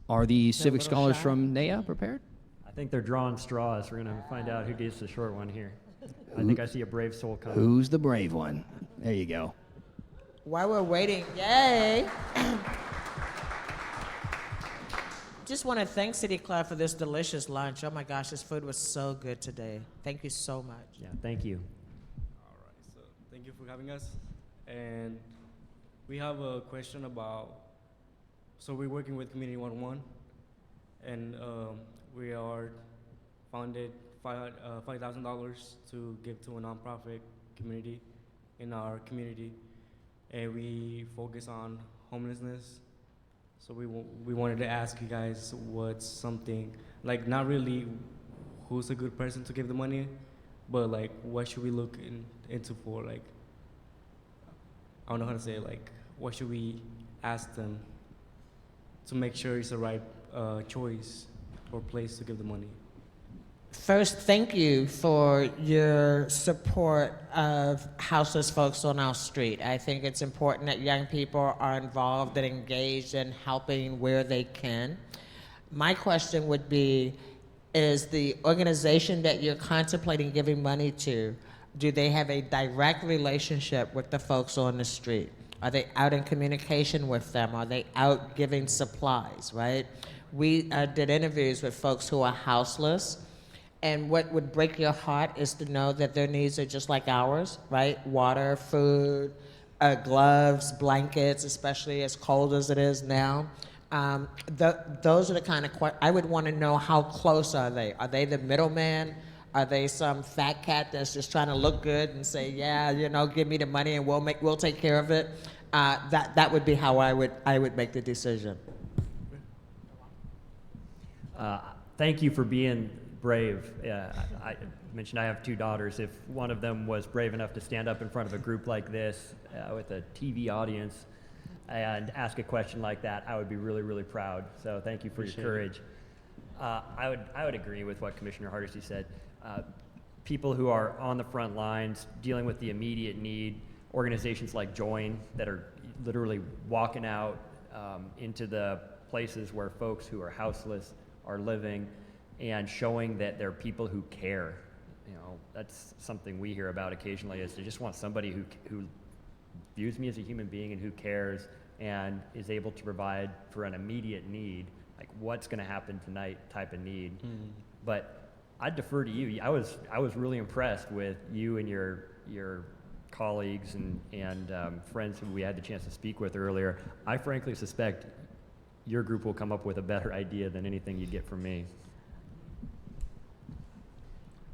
Are the civic scholars from NEA prepared? I think they're drawing straws. We're going to find out who gets the short one here. I think I see a brave soul coming. Who's the brave one? There you go. While we're waiting, yay! Just want to thank City Club for this delicious lunch. Oh my gosh, this food was so good today. Thank you so much. Yeah, thank you. All right, so thank you for having us. And we have a question about, so we're working with Community 101, and we are funded $5,000 to give to a nonprofit community in our community, and we focus on homelessness. So we wanted to ask you guys what's something, like not really who's a good person to give the money, but like what should we look into for, like, I don't know how to say it, like what should we ask them to make sure it's the right choice or place to give the money? First, thank you for your support of houseless folks on our street. I think it's important that young people are involved and engaged in helping where they can. My question would be, is the organization that you're contemplating giving money to, do they have a direct relationship with the folks on the street? Are they out in communication with them? Are they out giving supplies, right? We did interviews with folks who are houseless, and what would break your heart is to know that their needs are just like ours, right? Water, food, gloves, blankets, especially as cold as it is now. Those are the kind of I would want to know, how close are they? Are they the middleman? Are they some fat cat that's just trying to look good and say, yeah, you know, give me the money and we'll take care of it? That would be how I would make the decision. Thank you for being brave. I mentioned I have two daughters. If one of them was brave enough to stand up in front of a group like this with a TV audience and ask a question like that, I would be really, really proud. So thank you for your courage. I would agree with what Commissioner Hardesty said. People who are on the front lines dealing with the immediate need, organizations like Join that are literally walking out into the places where folks who are houseless are living and showing that they're people who care. You know, that's something we hear about occasionally, is they just want somebody who views me as a human being and who cares and is able to provide for an immediate need, like what's going to happen tonight type of need. But I'd defer to you. I was really impressed with you and your colleagues and friends who we had the chance to speak with earlier. I frankly suspect your group will come up with a better idea than anything you'd get from me.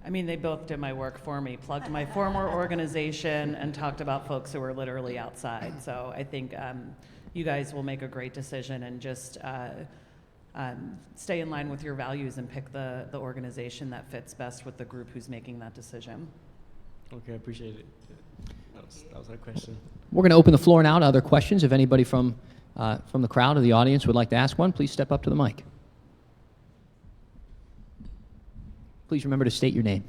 I mean, they both did my work for me, plugged my former organization and talked about folks who were literally outside. So I think you guys will make a great decision and just stay in line with your values and pick the organization that fits best with the group who's making that decision. Okay, I appreciate it. That was our question. We're going to open the floor now to other questions. If anybody from the crowd or the audience would like to ask one, please step up to the mic. Please remember to state your name.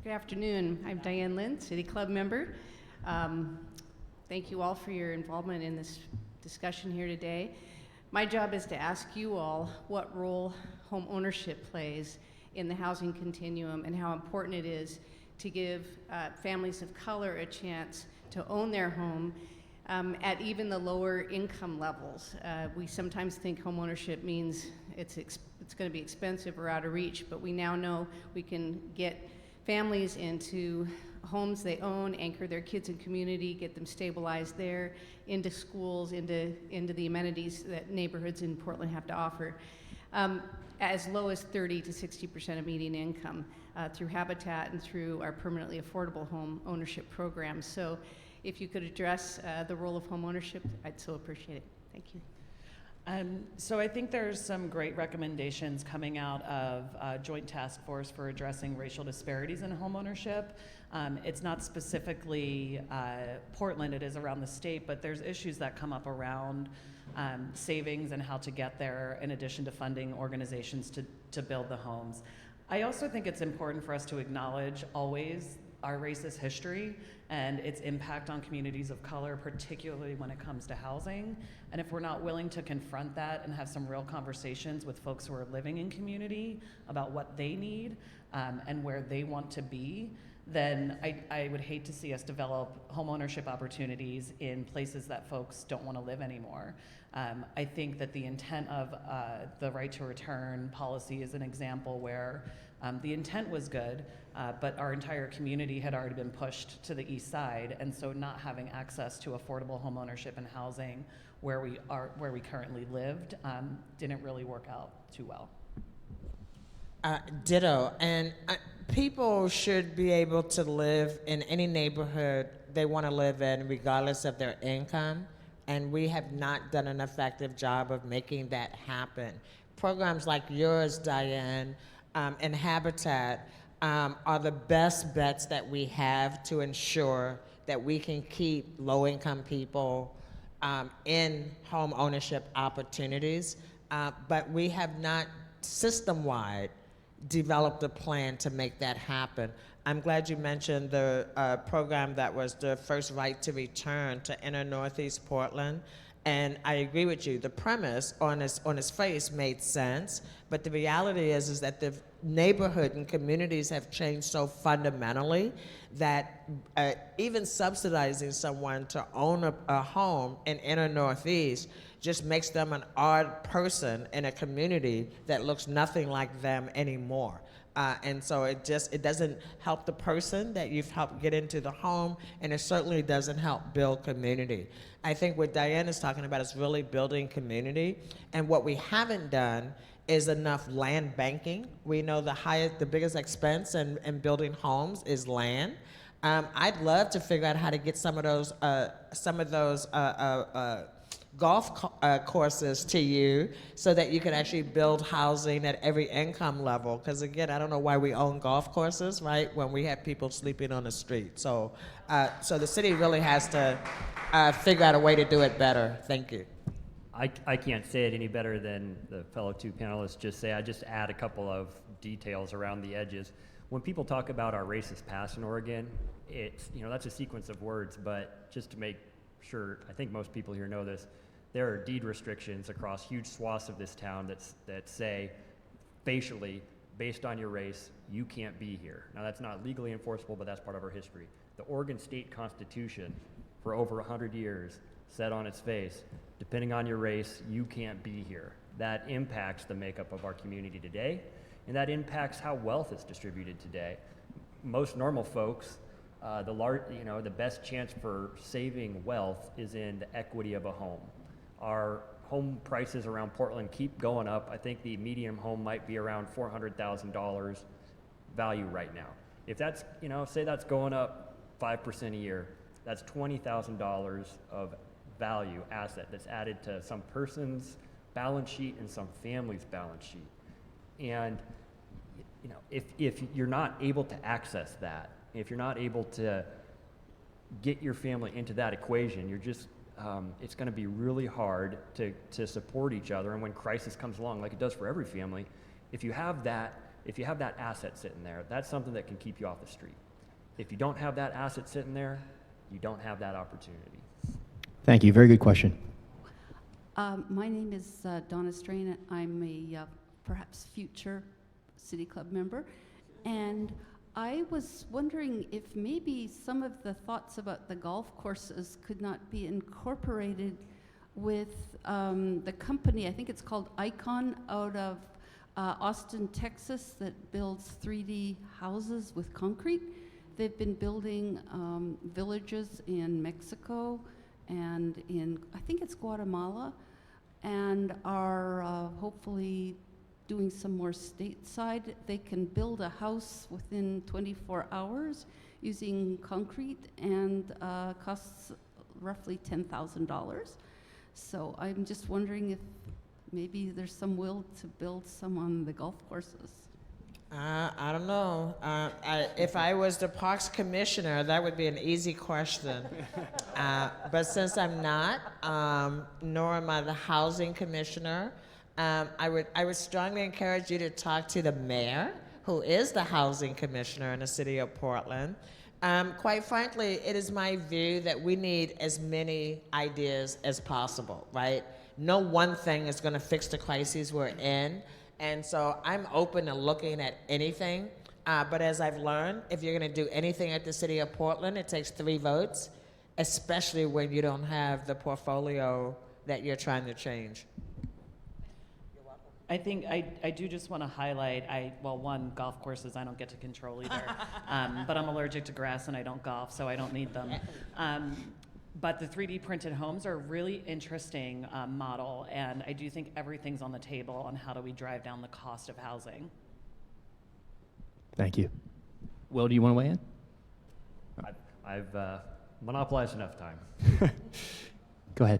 Good afternoon. I'm Diane Lind, City Club member. Thank you all for your involvement in this discussion here today. My job is to ask you all what role home ownership plays in the housing continuum and how important it is to give families of color a chance to own their home at even the lower income levels. We sometimes think home ownership means it's going to be expensive or out of reach, but we now know we can get families into homes they own, anchor their kids in community, get them stabilized there, into schools, into the amenities that neighborhoods in Portland have to offer, as low as 30 to 60% of median income through Habitat and through our permanently affordable home ownership programs. So if you could address the role of home ownership, I'd so appreciate it. Thank you. So I think there's some great recommendations coming out of Joint Task Force for Addressing Racial Disparities in Homeownership. It's not specifically Portland, it is around the state, but there's issues that come up around savings and how to get there, in addition to funding organizations to build the homes. I also think it's important for us to acknowledge always our racist history and its impact on communities of color, particularly when it comes to housing. And if we're not willing to confront that and have some real conversations with folks who are living in community about what they need and where they want to be, then I would hate to see us develop homeownership opportunities in places that folks don't want to live anymore. I think that the intent of the right to return policy is an example where the intent was good, but our entire community had already been pushed to the east side, and so not having access to affordable homeownership and housing where we currently lived didn't really work out too well. Ditto. And people should be able to live in any neighborhood they want to live in, regardless of their income. And we have not done an effective job of making that happen. Programs like yours, Diane, and Habitat are the best bets that we have to ensure that we can keep low-income people in home ownership opportunities. But we have not system-wide developed a plan to make that happen. I'm glad you mentioned the program that was the first right to return to inner Northeast Portland. And I agree with you. The premise on its face made sense, but the reality is that the neighborhood and communities have changed so fundamentally that even subsidizing someone to own a home in inner Northeast just makes them an odd person in a community that looks nothing like them anymore. And so it doesn't help the person that you've helped get into the home, and it certainly doesn't help build community. I think what Diane is talking about is really building community, and what we haven't done is enough land banking. We know the biggest expense in building homes is land. I'd love to figure out how to get some of those golf courses to you so that you can actually build housing at every income level. Because again, I don't know why we own golf courses, right, when we have people sleeping on the street. So the city really has to figure out a way to do it better. Thank you. I can't say it any better than the fellow two panelists just say. I just add a couple of details around the edges. When people talk about our racist past in Oregon, it's, that's a sequence of words, but just to make sure, I think most people here know this, there are deed restrictions across huge swaths of this town that say, facially, based on your race, you can't be here. Now that's not legally enforceable, but that's part of our history. The Oregon State Constitution, for over 100 years, said on its face, depending on your race, you can't be here. That impacts the makeup of our community today, and that impacts how wealth is distributed today. Most normal folks, the best chance for saving wealth is in the equity of a home. Our home prices around Portland keep going up. I think the median home might be around $400,000 value right now. If that's, say that's going up 5% a year, that's $20,000 of value asset that's added to some person's balance sheet and some family's balance sheet. And if you're not able to access that, if you're not able to get your family into that equation, you're just it's going to be really hard to support each other. And when crisis comes along, like it does for every family, if you have that asset sitting there, that's something that can keep you off the street. If you don't have that asset sitting there, you don't have that opportunity. Thank you. Very good question. My name is Donna Strain. I'm a perhaps future City Club member, and I was wondering if maybe some of the thoughts about the golf courses could not be incorporated with the company, I think it's called Icon, out of Austin, Texas, that builds 3D houses with concrete. They've been building villages in Mexico and in, I think it's Guatemala, and are hopefully doing some more stateside. They can build a house within 24 hours using concrete and costs roughly $10,000. So I'm just wondering if maybe there's some will to build some on the golf courses. I don't know. If I was the Parks Commissioner, that would be an easy question. But since I'm not, nor am I the Housing Commissioner, I would strongly encourage you to talk to the mayor, who is the Housing Commissioner in the city of Portland. Quite frankly, it is my view that we need as many ideas as possible, right? No one thing is going to fix the crises we're in. And so I'm open to looking at anything. But as I've learned, if you're going to do anything at the city of Portland, it takes 3 votes, especially when you don't have the portfolio that you're trying to change. I think I do just want to highlight, well, one, golf courses I don't get to control either, but I'm allergic to grass and I don't golf, so I don't need them. But the 3D printed homes are a really interesting model, and I do think everything's on the table on how do we drive down the cost of housing. Thank you. Will, do you want to weigh in? I've monopolized enough time. Go ahead.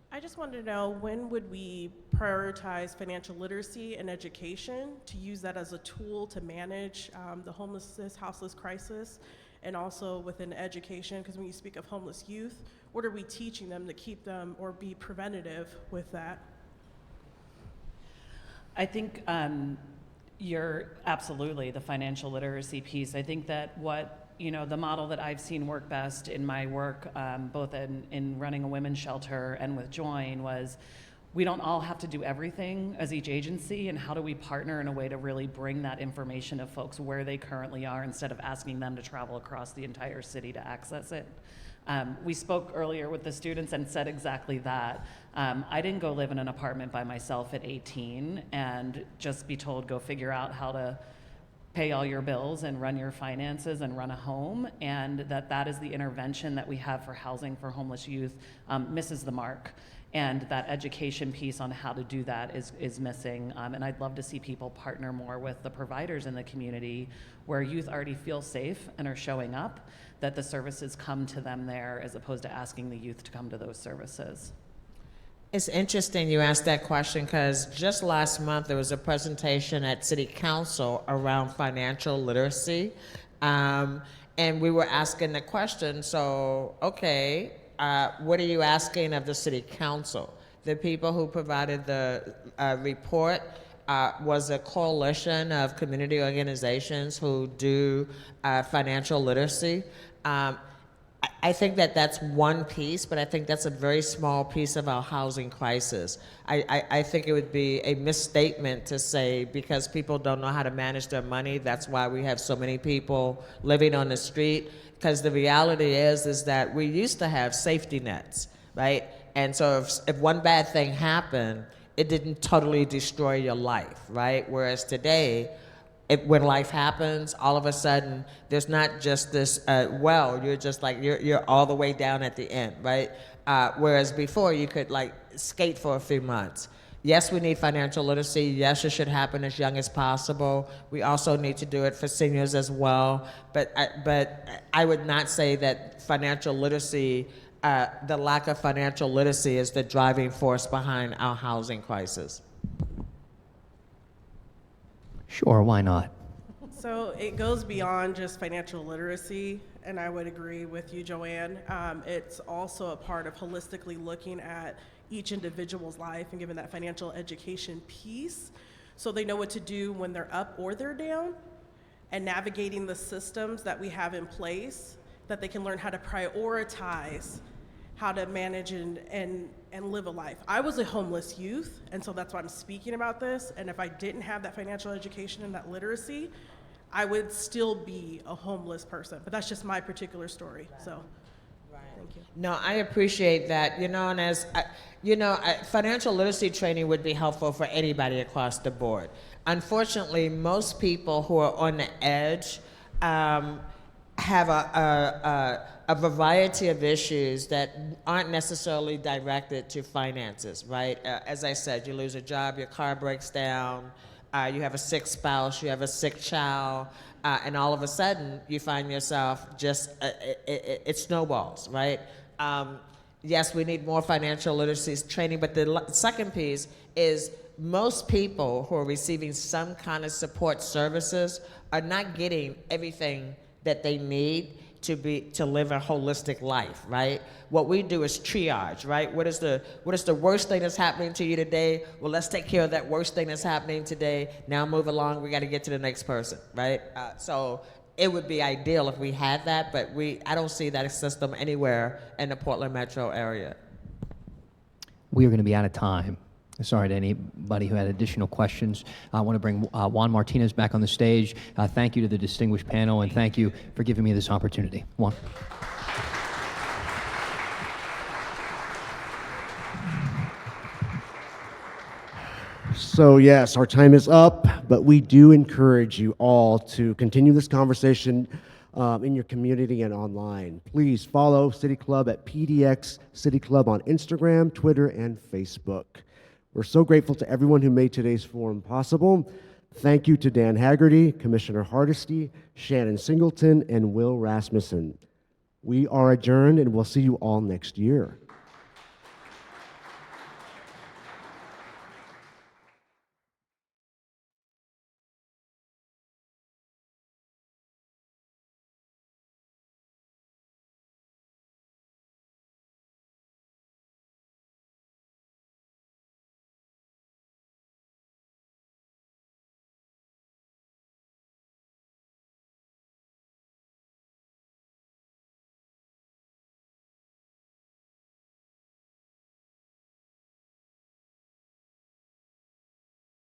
I just wanted to know, when would we prioritize financial literacy and education to use that as a tool to manage the homelessness, houseless crisis, and also within education? Because when you speak of homeless youth, what are we teaching them to keep them or be preventative with that? I think you're absolutely the financial literacy piece. I think that the model that I've seen work best in my work, both in running a women's shelter and with Join, was we don't all have to do everything as each agency, and how do we partner in a way to really bring that information to folks where they currently are instead of asking them to travel across the entire city to access it. We spoke earlier with the students and said exactly that. I didn't go live in an apartment by myself at 18 and just be told, go figure out how to pay all your bills and run your finances and run a home, and that is the intervention that we have for housing for homeless youth misses the mark. And that education piece on how to do that is missing. And I'd love to see people partner more with the providers in the community where youth already feel safe and are showing up, that the services come to them there as opposed to asking the youth to come to those services. It's interesting you asked that question, because just last month there was a presentation at City Council around financial literacy. And we were asking the question, so, okay, what are you asking of the City Council? The people who provided the report was a coalition of community organizations who do financial literacy. I think that that's one piece, but I think that's a very small piece of our housing crisis. I think it would be a misstatement to say because people don't know how to manage their money, that's why we have so many people living on the street. Because the reality is that we used to have safety nets, right? And so if one bad thing happened, it didn't totally destroy your life, right? Whereas today, when life happens, all of a sudden, there's not just this, you're just like, you're all the way down at the end, right? Whereas before, you could like skate for a few months. Yes, we need financial literacy. Yes, it should happen as young as possible. We also need to do it for seniors as well. But I would not say that financial literacy, the lack of financial literacy is the driving force behind our housing crisis. Sure, why not? So it goes beyond just financial literacy, and I would agree with you, Joanne. It's also a part of holistically looking at each individual's life and giving that financial education piece so they know what to do when they're up or they're down, and navigating the systems that we have in place that they can learn how to prioritize, how to manage and live a life. I was a homeless youth, and so that's why I'm speaking about this, and if I didn't have that financial education and that literacy, I would still be a homeless person, but that's just my particular story, so. Thank you. No, I appreciate that. And financial literacy training would be helpful for anybody across the board. Unfortunately, most people who are on the edge have a variety of issues that aren't necessarily directed to finances, right? As I said, you lose a job, your car breaks down, you have a sick spouse, you have a sick child, and all of a sudden you find yourself just, it snowballs, right? yes, we need more financial literacy training, but the second piece is most people who are receiving some kind of support services are not getting everything that they need to live a holistic life, right? What we do is triage, right? What is the worst thing that's happening to you today? Well, let's take care of that worst thing that's happening today. Now move along. We got to get to the next person, right? So it would be ideal if we had that, but I don't see that system anywhere in the Portland metro area. We are going to be out of time. Sorry to anybody who had additional questions. I want to bring Juan Martinez back on the stage. Thank you to the distinguished panel, and thank you for giving me this opportunity. Juan. So yes, our time is up, but we do encourage you all to continue this conversation in your community and online. Please follow City Club at PDX City Club on Instagram, Twitter, and Facebook. We're so grateful to everyone who made today's forum possible. Thank you to Dan Haggerty, Commissioner Hardesty, Shannon Singleton, and Will Rasmussen. We are adjourned, and we'll see you all next year.